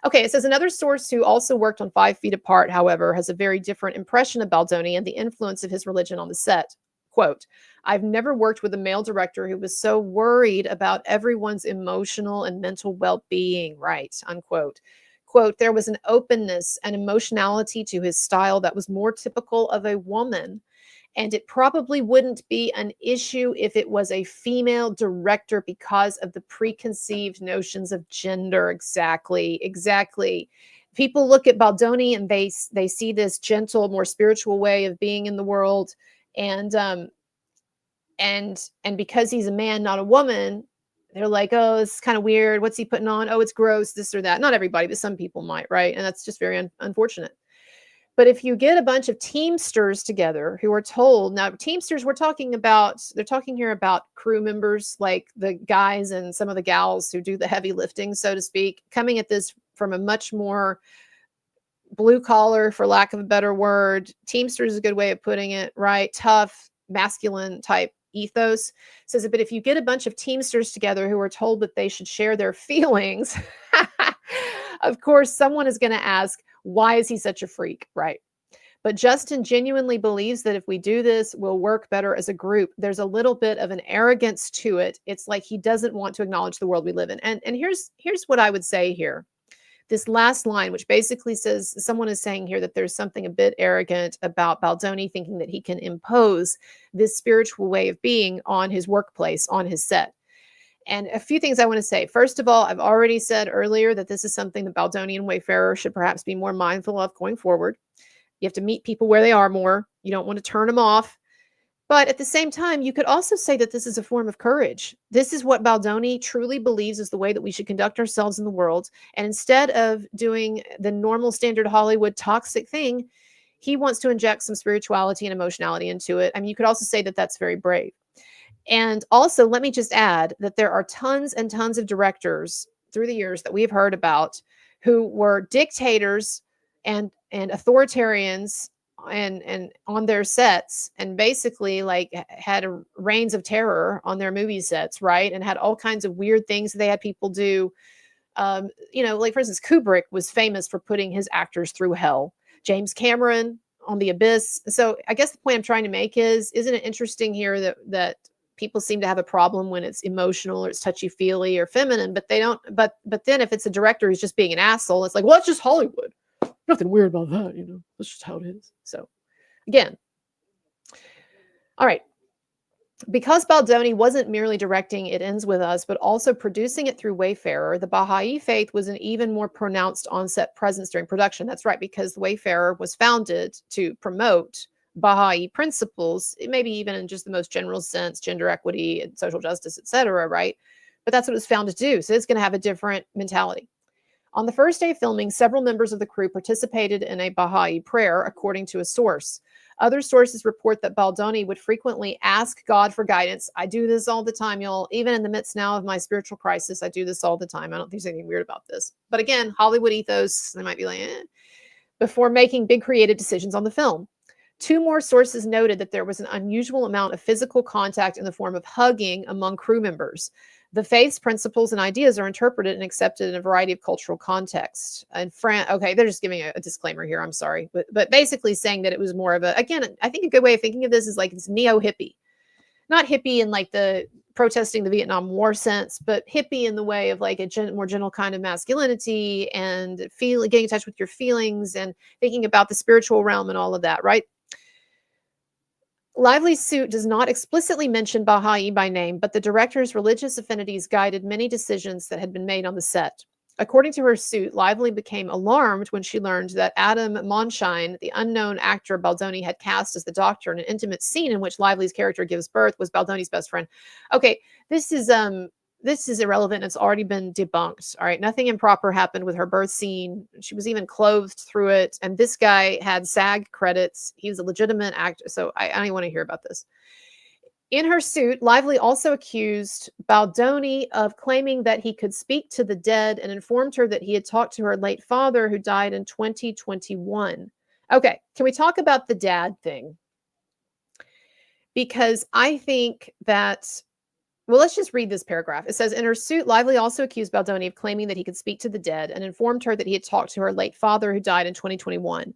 Okay, it says another source who also worked on 5 Feet Apart, however, has a very different impression of Baldoni and the influence of his religion on the set. Quote, I've never worked with a male director who was so worried about everyone's emotional and mental well-being, right, unquote. Quote, there was an openness and emotionality to his style that was more typical of a woman. And it probably wouldn't be an issue if it was a female director because of the preconceived notions of gender. Exactly. People look at Baldoni and they see this gentle, more spiritual way of being in the world. And because he's a man, not a woman, they're like, oh, this is kind of weird. What's he putting on? Oh, it's gross, this or that. Not everybody, but some people might, right? And that's just very unfortunate. But if you get a bunch of Teamsters together who are told, now Teamsters, they're talking here about crew members, like the guys and some of the gals who do the heavy lifting, so to speak, coming at this from a much more blue collar, for lack of a better word. Teamsters is a good way of putting it, right? Tough, masculine type ethos. Says, but if you get a bunch of Teamsters together who are told that they should share their feelings, of course, someone is going to ask, why is he such a freak, right? But Justin genuinely believes that if we do this, we'll work better as a group. There's a little bit of an arrogance to it. It's like he doesn't want to acknowledge the world we live in. And here's what I would say here. This last line, which basically says, someone is saying here that there's something a bit arrogant about Baldoni thinking that he can impose this spiritual way of being on his workplace, on his set. And a few things I want to say. First of all, I've already said earlier that this is something that Baldoni and Wayfarer should perhaps be more mindful of going forward. You have to meet people where they are more. You don't want to turn them off. But at the same time, you could also say that this is a form of courage. This is what Baldoni truly believes is the way that we should conduct ourselves in the world. And instead of doing the normal standard Hollywood toxic thing, he wants to inject some spirituality and emotionality into it. I mean, you could also say that that's very brave. And also, let me just add that there are tons and tons of directors through the years that we've heard about who were dictators and authoritarians and on their sets, and basically like had reigns of terror on their movie sets, right? And had all kinds of weird things they had people do. Like for instance, Kubrick was famous for putting his actors through hell. James Cameron on The Abyss. So I guess the point I'm trying to make is, isn't it interesting here that people seem to have a problem when it's emotional or it's touchy-feely or feminine, but they don't. But then if it's a director who's just being an asshole, it's like, well, it's just Hollywood. Nothing weird about that, That's just how it is. So, again, all right. Because Baldoni wasn't merely directing It Ends With Us, but also producing it through Wayfarer, the Baha'i faith was an even more pronounced on-set presence during production. That's right, because Wayfarer was founded to promote Baha'i principles, maybe even in just the most general sense, gender equity and social justice, etc., right? But that's what it was founded to do. So it's going to have a different mentality. On the first day of filming, several members of the crew participated in a Baha'i prayer, according to a source. Other sources report that Baldoni would frequently ask God for guidance. I do this all the time, y'all. Even in the midst now of my spiritual crisis, I do this all the time. I don't think there's anything weird about this. But again, Hollywood ethos, they might be like, before making big creative decisions on the film. Two more sources noted that there was an unusual amount of physical contact in the form of hugging among crew members. The faith's principles and ideas are interpreted and accepted in a variety of cultural contexts. And okay, they're just giving a disclaimer here. I'm sorry, but basically saying that it was more of a, again, I think a good way of thinking of this is like it's neo-hippie, not hippie in like the protesting the Vietnam War sense, but hippie in the way of like a more gentle kind of masculinity and getting in touch with your feelings and thinking about the spiritual realm and all of that, right? Lively's suit does not explicitly mention Baha'i by name, but the director's religious affinities guided many decisions that had been made on the set. According to her suit, Lively became alarmed when she learned that Adam Monshine, the unknown actor Baldoni had cast as the doctor in an intimate scene in which Lively's character gives birth, was Baldoni's best friend. Okay, this is irrelevant. It's already been debunked. All right, nothing improper happened with her birth scene. She was even clothed through it. And this guy had SAG credits. He was a legitimate actor. So I don't even want to hear about this. In her suit, Lively also accused Baldoni of claiming that he could speak to the dead and informed her that he had talked to her late father who died in 2021. Okay, can we talk about the dad thing? Because I think that, well, let's just read this paragraph. It says, in her suit, Lively also accused Baldoni of claiming that he could speak to the dead and informed her that he had talked to her late father who died in 2021.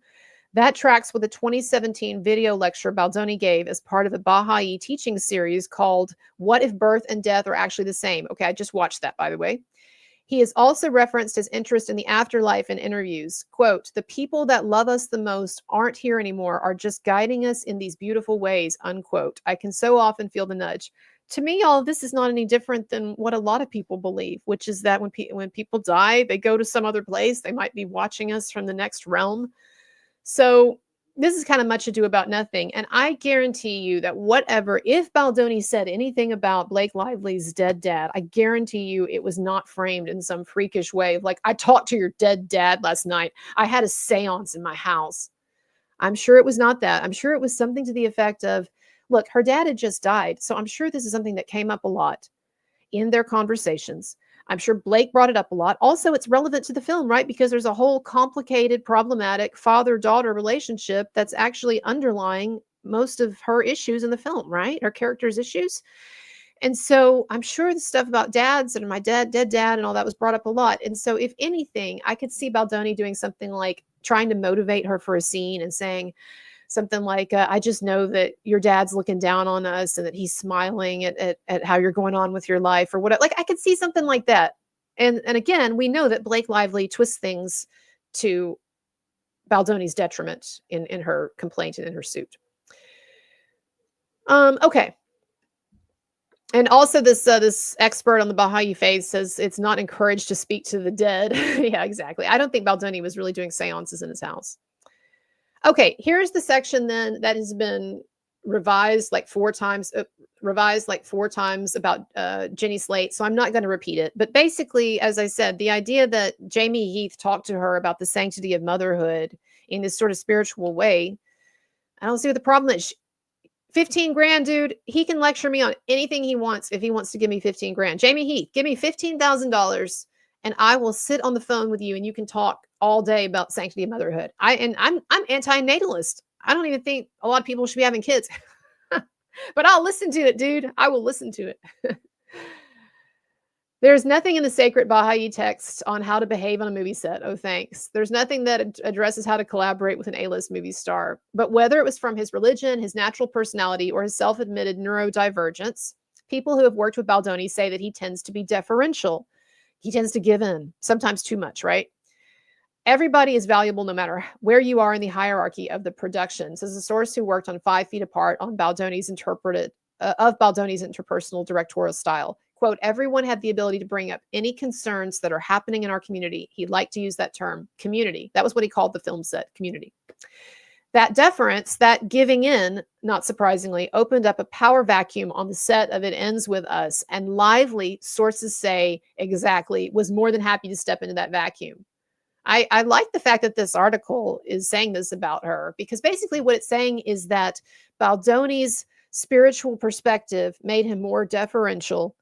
That tracks with a 2017 video lecture Baldoni gave as part of a Baha'i teaching series called What If Birth and Death Are Actually the Same? Okay, I just watched that, by the way. He has also referenced his interest in the afterlife in interviews. Quote, the people that love us the most aren't here anymore, are just guiding us in these beautiful ways, unquote. I can so often feel the nudge. To me, all of this is not any different than what a lot of people believe, which is that when people die, they go to some other place. They might be watching us from the next realm. So this is kind of much ado about nothing. And I guarantee you that if Baldoni said anything about Blake Lively's dead dad, I guarantee you it was not framed in some freakish way of like, I talked to your dead dad last night. I had a seance in my house. I'm sure it was not that. I'm sure it was something to the effect of, look, her dad had just died. So I'm sure this is something that came up a lot in their conversations. I'm sure Blake brought it up a lot. Also, it's relevant to the film, right? Because there's a whole complicated, problematic father-daughter relationship that's actually underlying most of her issues in the film, right? Her character's issues. And so I'm sure the stuff about dads and my dead dad and all that was brought up a lot. And so if anything, I could see Baldoni doing something like trying to motivate her for a scene and saying something like, I just know that your dad's looking down on us and that he's smiling at how you're going on with your life or whatever. Like I could see something like that. And again, we know that Blake Lively twists things to Baldoni's detriment in her complaint and in her suit. Okay. And also this expert on the Baha'i faith says it's not encouraged to speak to the dead. Yeah, exactly. I don't think Baldoni was really doing seances in his house. Okay, here's the section then that has been revised like four times about Jenny Slate. So I'm not going to repeat it. But basically, as I said, the idea that Jamie Heath talked to her about the sanctity of motherhood in this sort of spiritual way, I don't see what the problem is. 15 grand, dude. He can lecture me on anything he wants if he wants to give me 15 grand. Jamie Heath, give me $15,000 and I will sit on the phone with you and you can talk all day about sanctity of motherhood. I'm anti-natalist. I don't even think a lot of people should be having kids. But I'll listen to it, dude. I will listen to it. There's nothing in the sacred Baha'i text on how to behave on a movie set. Oh, thanks. There's nothing that addresses how to collaborate with an A-list movie star. But whether it was from his religion, his natural personality, or his self-admitted neurodivergence, people who have worked with Baldoni say that he tends to be deferential. He tends to give in, sometimes too much, right? Everybody is valuable no matter where you are in the hierarchy of the production, says a source who worked on 5 Feet Apart on Baldoni's interpersonal directorial style. Quote, everyone had the ability to bring up any concerns that are happening in our community. He liked to use that term, community. That was what he called the film set, community. That deference, that giving in, not surprisingly, opened up a power vacuum on the set of It Ends With Us. And Lively, sources say exactly, was more than happy to step into that vacuum. I like the fact that this article is saying this about her, because basically what it's saying is that Baldoni's spiritual perspective made him more deferential.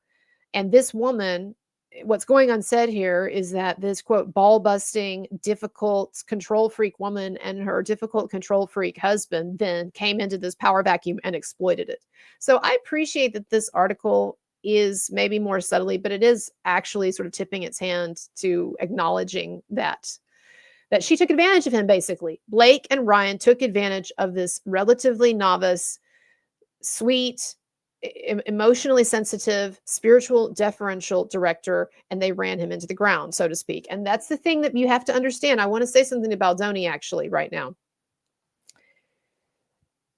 And this woman, what's going unsaid here is that this quote, ball busting, difficult control freak woman and her difficult control freak husband then came into this power vacuum and exploited it. So I appreciate that this article is maybe more subtly, but it is actually sort of tipping its hand to acknowledging that she took advantage of him. Basically, Blake and Ryan took advantage of this relatively novice, sweet, emotionally sensitive, spiritual, deferential director, and they ran him into the ground, so to speak. And that's the thing that you have to understand. I want to say something about Baldoni actually right now.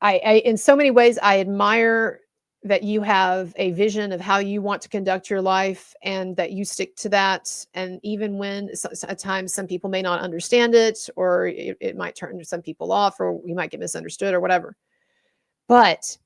I in so many ways, I admire that you have a vision of how you want to conduct your life and that you stick to that. And even when at times some people may not understand it, or it might turn some people off, or you might get misunderstood or whatever. But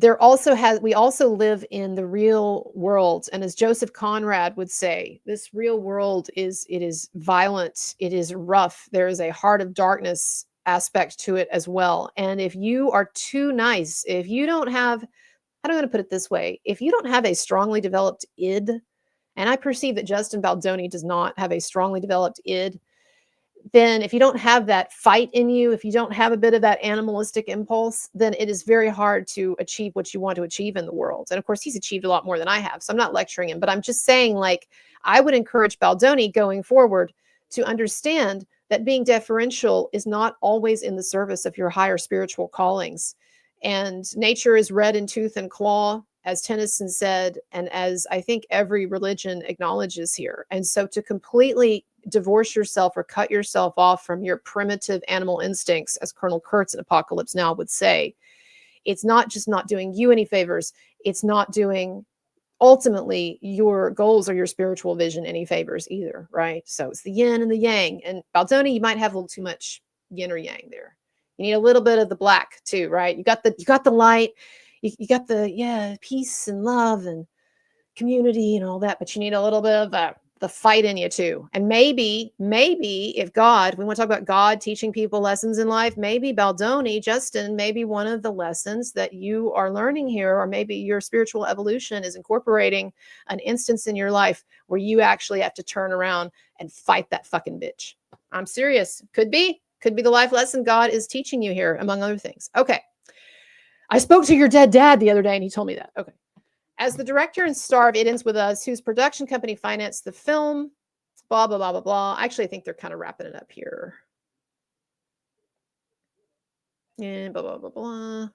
we also live in the real world. And as Joseph Conrad would say, this real world is violent. It is rough. There is a heart of darkness aspect to it as well. And if you are too nice, if you don't have, how do I want to put it this way? If you don't have a strongly developed id, and I perceive that Justin Baldoni does not have a strongly developed id, then if you don't have that fight in you, if you don't have a bit of that animalistic impulse, then it is very hard to achieve what you want to achieve in the world. And of course, he's achieved a lot more than I have. So I'm not lecturing him, but I'm just saying, like, I would encourage Baldoni going forward to understand that being deferential is not always in the service of your higher spiritual callings. And nature is red in tooth and claw, as Tennyson said, and as I think every religion acknowledges here. And so to completely divorce yourself or cut yourself off from your primitive animal instincts, as Colonel Kurtz in Apocalypse Now would say, it's not just not doing you any favors, it's not doing ultimately your goals or your spiritual vision any favors either, right? So it's the yin and the yang. And Baldoni, you might have a little too much yin or yang there. You need a little bit of the black too, right? You got the light, you got the peace and love and community and all that, but you need a little bit of the fight in you too. And maybe if God, we want to talk about God teaching people lessons in life, maybe Baldoni, Justin, maybe one of the lessons that you are learning here, or maybe your spiritual evolution is incorporating an instance in your life where you actually have to turn around and fight that fucking bitch. I'm serious. Could be the life lesson God is teaching you here, among other things. Okay. I spoke to your dead dad the other day and he told me that. Okay. As the director and star of It Ends With Us, whose production company financed the film, blah, blah, blah, blah, blah. Actually, I think they're kind of wrapping it up here. Yeah, blah, blah, blah, blah.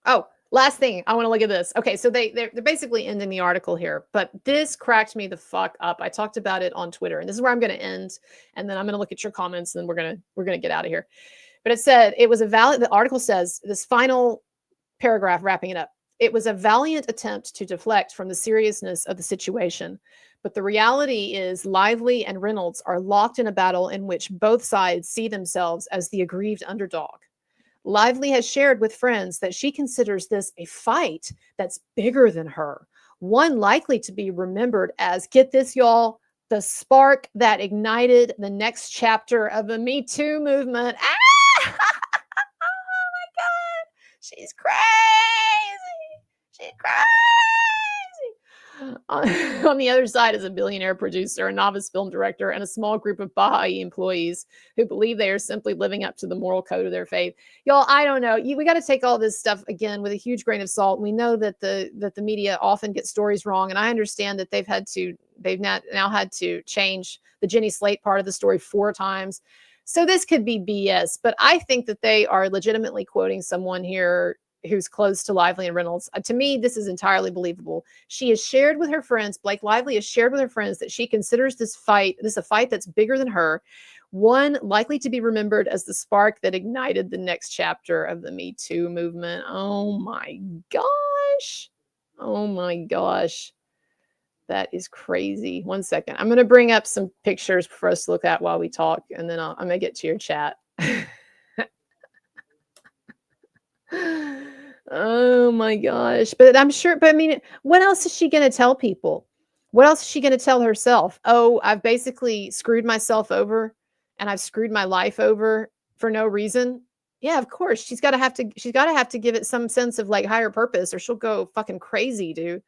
Oh, last thing. I want to look at this. Okay, so they're basically ending the article here, but this cracked me the fuck up. I talked about it on Twitter, and this is where I'm going to end, and then I'm going to look at your comments, and then we're gonna get out of here. But it said it was the article says, this final paragraph wrapping it up, it was a valiant attempt to deflect from the seriousness of the situation. But the reality is Lively and Reynolds are locked in a battle in which both sides see themselves as the aggrieved underdog. Lively has shared with friends that she considers this a fight that's bigger than her, one likely to be remembered as, get this, y'all, the spark that ignited the next chapter of the Me Too movement. Ah! Oh my God. She's crazy. She's crazy. On the other side is a billionaire producer, a novice film director, and a small group of Baha'i employees who believe they are simply living up to the moral code of their faith. Y'all, I don't know. We got to take all this stuff again with a huge grain of salt. We know that the media often gets stories wrong, and I understand that they've now had to change the Jenny Slate part of the story 4 times. So this could be BS, but I think that they are legitimately quoting someone here who's close to Lively and Reynolds. To me, this is entirely believable. She has shared with her friends, Blake Lively has shared with her friends that she considers this a fight that's bigger than her, one likely to be remembered as the spark that ignited the next chapter of the Me Too movement. Oh my gosh. Oh my gosh. That is crazy. 1 second. I'm going to bring up some pictures for us to look at while we talk, and then I'm going to get to your chat. Oh my gosh. But I mean, what else is she going to tell people? What else is she going to tell herself? Oh, I've basically screwed myself over and I've screwed my life over for no reason. Yeah, of course. She's got to have to give it some sense of like higher purpose or she'll go fucking crazy, dude.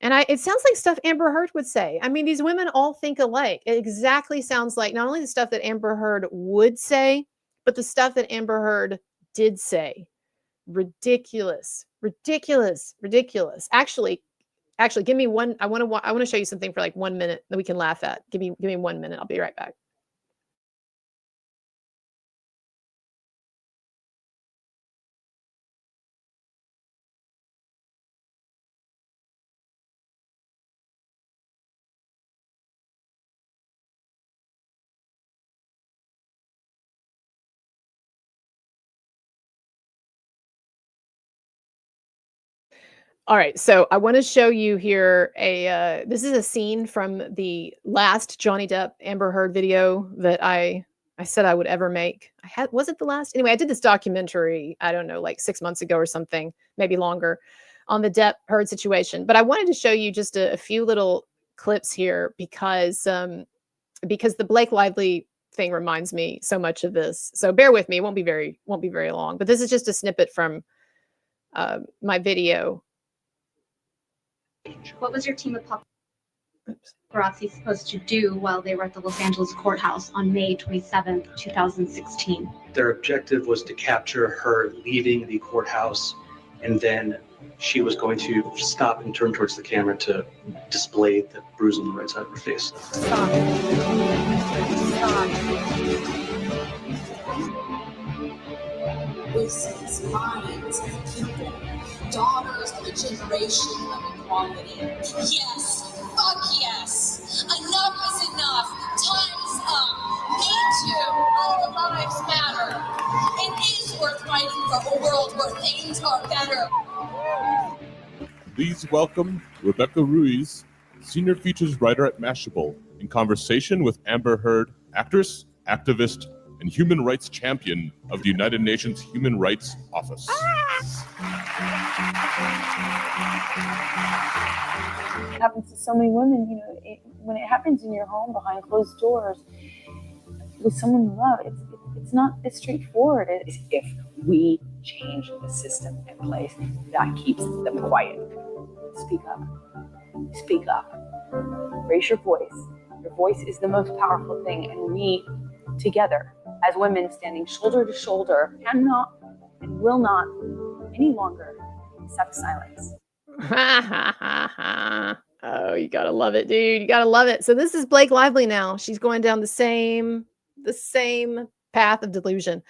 And it sounds like stuff Amber Heard would say. I mean, these women all think alike. It exactly sounds like not only the stuff that Amber Heard would say, but the stuff that Amber Heard did say. Ridiculous, ridiculous, ridiculous. Actually, give me one. I want to show you something for like 1 minute that we can laugh at. Give me 1 minute. I'll be right back. All right, so I want to show you here this is a scene from the last Johnny Depp Amber Heard video that I said I would ever make. Was it the last? Anyway, I did this documentary, I don't know, like 6 months ago or something, maybe longer, on the Depp Heard situation. But I wanted to show you just a few little clips here because the Blake Lively thing reminds me so much of this. So bear with me; it won't be very long. But this is just a snippet from my video. What was your team of paparazzi supposed to do while they were at the Los Angeles courthouse on May 27th, 2016? Their objective was to capture her leaving the courthouse, and then she was going to stop and turn towards the camera to display the bruise on the right side of her face. Stop. Voices, minds of people, daughters of a generation of equality. Yes, fuck yes. Enough is enough. Time is up. Me too. All the lives matter. It is worth fighting for a world where things are better. Please welcome Rebecca Ruiz, senior features writer at Mashable, in conversation with Amber Heard, actress, activist, and human rights champion of the United Nations Human Rights Office. It happens to so many women, you know, when it happens in your home behind closed doors with someone you love, it's not as straightforward as if we change the system in place that keeps them quiet. Speak up. Speak up. Raise your voice. Your voice is the most powerful thing, and we together as women standing shoulder to shoulder cannot and will not any longer accept silence. Oh, you gotta love it, dude. You gotta love it. So this is Blake Lively now. She's going down the same path of delusion.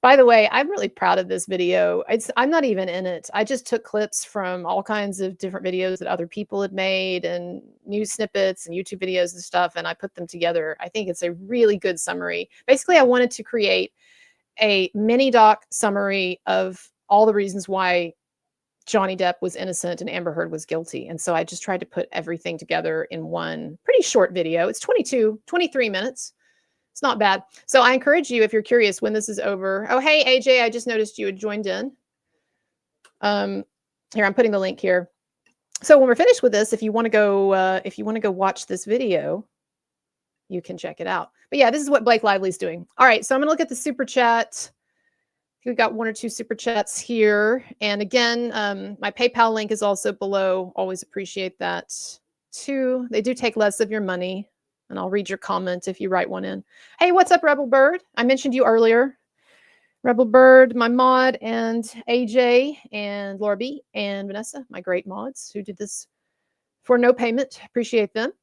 By the way, I'm really proud of this video. I'm not even in it. I just took clips from all kinds of different videos that other people had made and news snippets and YouTube videos and stuff, and I put them together. I think it's a really good summary. Basically, I wanted to create a mini doc summary of all the reasons why Johnny Depp was innocent and Amber Heard was guilty. And so I just tried to put everything together in one pretty short video. It's 23 minutes. It's not bad. So I encourage you, if you're curious when this is over. Oh, hey, AJ, I just noticed you had joined in. Here, I'm putting the link here. So when we're finished with this, if you want to go watch this video, you can check it out. But yeah, this is what Blake Lively's doing. All right, so I'm going to look at the super chat. We've got 1 or 2 super chats here. And again, my PayPal link is also below. Always appreciate that too. They do take less of your money. And I'll read your comment if you write one in. Hey, what's up, Rebel Bird? I mentioned you earlier. Rebel Bird, my mod, and AJ, and Laura B, and Vanessa, my great mods who did this for no payment. Appreciate them.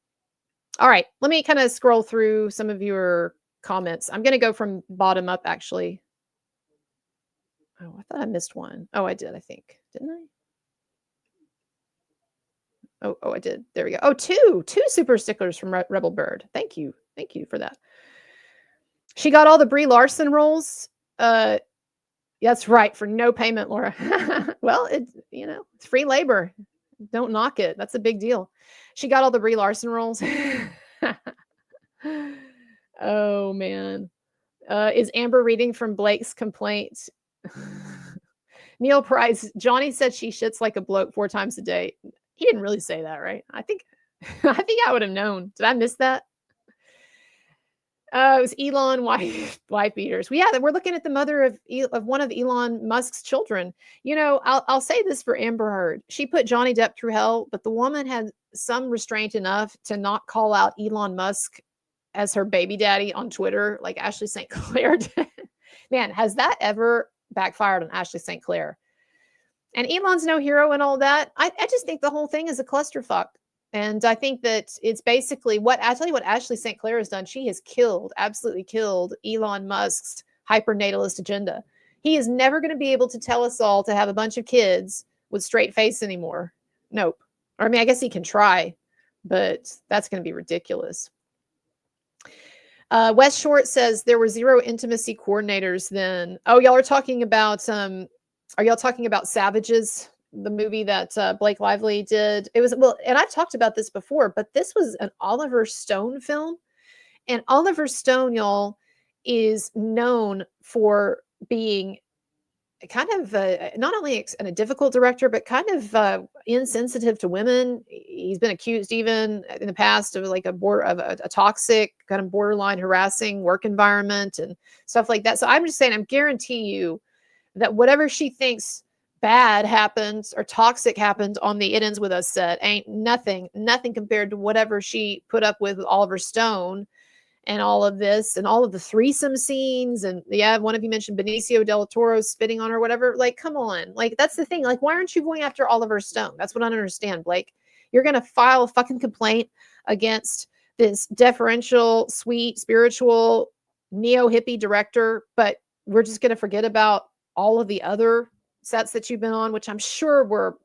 All right, let me kind of scroll through some of your comments. I'm going to go from bottom up, actually. Oh, I thought I missed one. Oh, I did, I think. Didn't I? Oh, I did. There we go. Oh, two super stickers from Rebel Bird. Thank you. Thank you for that. She got all the Brie Larson roles. That's right. For no payment, Laura. Well, it's free labor. Don't knock it. That's a big deal. She got all the Brie Larson roles. Oh, man. Is Amber reading from Blake's complaint? Neil Price. Johnny said she shits like a bloke 4 times a day. He didn't really say that, right? I think I think I would have known. Did I miss that? It was Elon wife beaters. We're looking at the mother of one of Elon Musk's children. You know, I'll say this for Amber Heard. She put Johnny Depp through hell, but the woman had some restraint enough to not call out Elon Musk as her baby daddy on Twitter, like Ashley St. Clair did. Man, has that ever backfired on Ashley St. Clair? And Elon's no hero and all that. I just think the whole thing is a clusterfuck. And I think that it's basically I'll tell you what Ashley St. Clair has done. She has absolutely killed Elon Musk's hypernatalist agenda. He is never going to be able to tell us all to have a bunch of kids with straight face anymore. Nope. Or I mean, I guess he can try, but that's going to be ridiculous. Wes Short says there were 0 intimacy coordinators then. Oh, y'all are talking about, are y'all talking about Savages? The movie that Blake Lively did. It was, well, and I've talked about this before, but this was an Oliver Stone film. And Oliver Stone, y'all, is known for being kind of not only a difficult director, but kind of insensitive to women. He's been accused even in the past of like a toxic, kind of borderline harassing work environment and stuff like that. So I'm just saying, I guarantee you that whatever she thinks bad happens or toxic happens on the It Ends With Us set ain't nothing compared to whatever she put up with Oliver Stone and all of this and all of the threesome scenes. And yeah, one of you mentioned Benicio del Toro spitting on her, whatever. Like, come on. Like, that's the thing. Like, why aren't you going after Oliver Stone? That's what I don't understand, Blake. You're going to file a fucking complaint against this deferential, sweet, spiritual, neo-hippie director, but we're just going to forget about all of the other sets that you've been on, which I'm sure were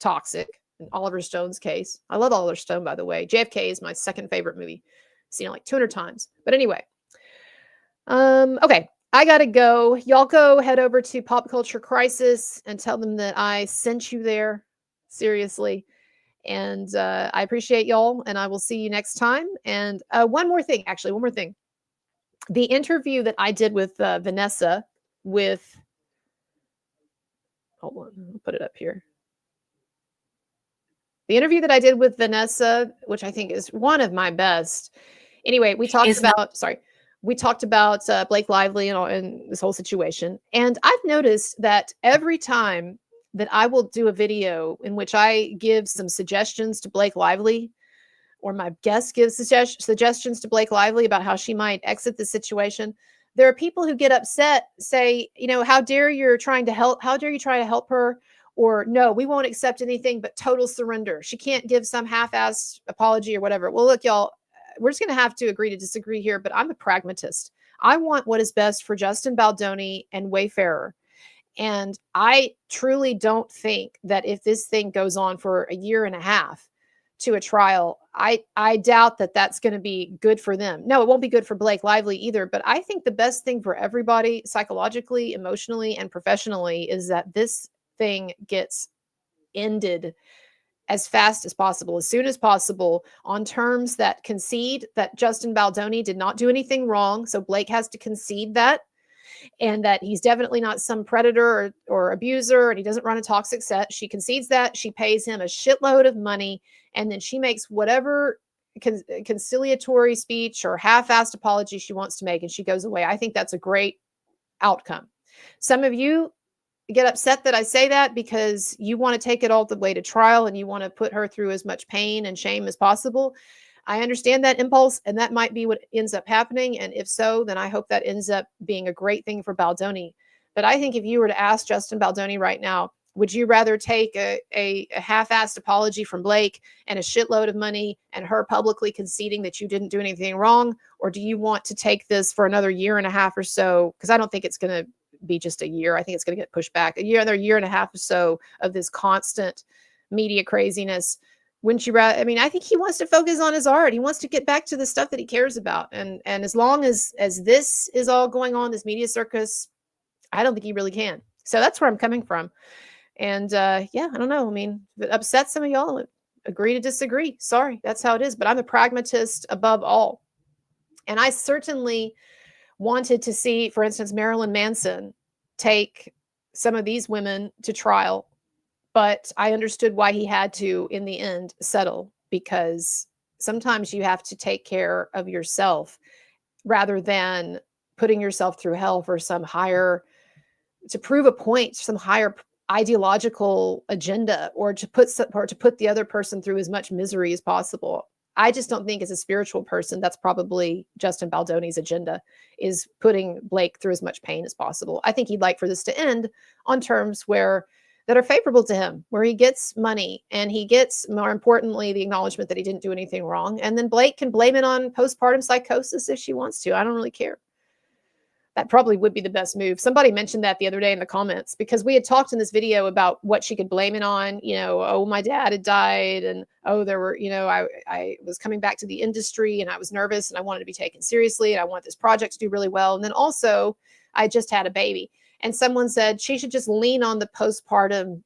toxic in Oliver Stone's case. I love Oliver Stone, by the way. JFK is my second favorite movie. I've seen it like 200 times. But anyway, okay, I gotta go. Y'all go head over to Pop Culture Crisis and tell them that I sent you there. Seriously. And I appreciate y'all, and I will see you next time. And one more thing. The interview that I did with Vanessa hold on, I'll put it up here. The interview that I did with Vanessa, which I think is one of my best. Anyway, we talked about Blake Lively and this whole situation. And I've noticed that every time that I will do a video in which I give some suggestions to Blake Lively, or my guest gives suggestions to Blake Lively about how she might exit the situation, there are people who get upset, say, you know, how dare you try to help her? Or no, we won't accept anything but total surrender. She can't give some half-assed apology or whatever. Well, look, y'all, we're just going to have to agree to disagree here, but I'm a pragmatist. I want what is best for Justin Baldoni and Wayfarer. And I truly don't think that if this thing goes on for a year and a half to a trial, I doubt that that's going to be good for them. No, it won't be good for Blake Lively either. But I think the best thing for everybody psychologically, emotionally, and professionally is that this thing gets ended as fast as possible, as soon as possible, on terms that concede that Justin Baldoni did not do anything wrong. So Blake has to concede that, and that he's definitely not some predator or abuser, and he doesn't run a toxic set. She concedes that. She pays him a shitload of money, and then she makes whatever conciliatory speech or half-assed apology she wants to make, and she goes away. I think that's a great outcome. Some of you get upset that I say that because you want to take it all the way to trial and you want to put her through as much pain and shame as possible. I understand that impulse, and that might be what ends up happening. And if so, then I hope that ends up being a great thing for Baldoni. But I think if you were to ask Justin Baldoni right now, would you rather take a half-assed apology from Blake and a shitload of money and her publicly conceding that you didn't do anything wrong? Or do you want to take this for another year and a half or so? Because I don't think it's going to be just a year. I think it's going to get pushed back another year and a half or so of this constant media craziness. Wouldn't you rather? I mean, I think he wants to focus on his art. He wants to get back to the stuff that he cares about. And as long as this is all going on, this media circus, I don't think he really can. So that's where I'm coming from. And yeah, I don't know. I mean, if it upsets some of y'all, agree to disagree. Sorry, that's how it is. But I'm a pragmatist above all. And I certainly wanted to see, for instance, Marilyn Manson take some of these women to trial, but I understood why he had to, in the end, settle. because sometimes you have to take care of yourself rather than putting yourself through hell for some higher, to prove a point, some higher ideological agenda, or to put the other person through as much misery as possible. I just don't think as a spiritual person, that's probably Justin Baldoni's agenda, is putting Blake through as much pain as possible. I think he'd like for this to end on terms that are favorable to him, where he gets money and he gets, more importantly, the acknowledgement that he didn't do anything wrong. And then Blake can blame it on postpartum psychosis if she wants to. I don't really care. That probably would be the best move. Somebody mentioned that the other day in the comments, because we had talked in this video about what she could blame it on. Oh, my dad had died, and there were, I was coming back to the industry and I was nervous and I wanted to be taken seriously and I want this project to do really well. And then also I just had a baby, and someone said she should just lean on the postpartum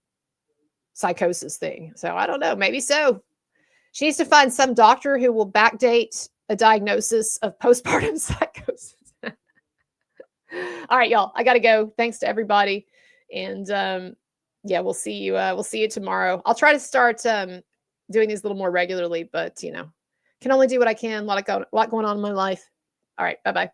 psychosis thing. So I don't know, maybe so. She needs to find some doctor who will backdate a diagnosis of postpartum psychosis. All right, y'all, I got to go. Thanks to everybody. And yeah, we'll see you tomorrow. I'll try to start doing these a little more regularly, but can only do what I can. A lot going on in my life. All right, bye-bye.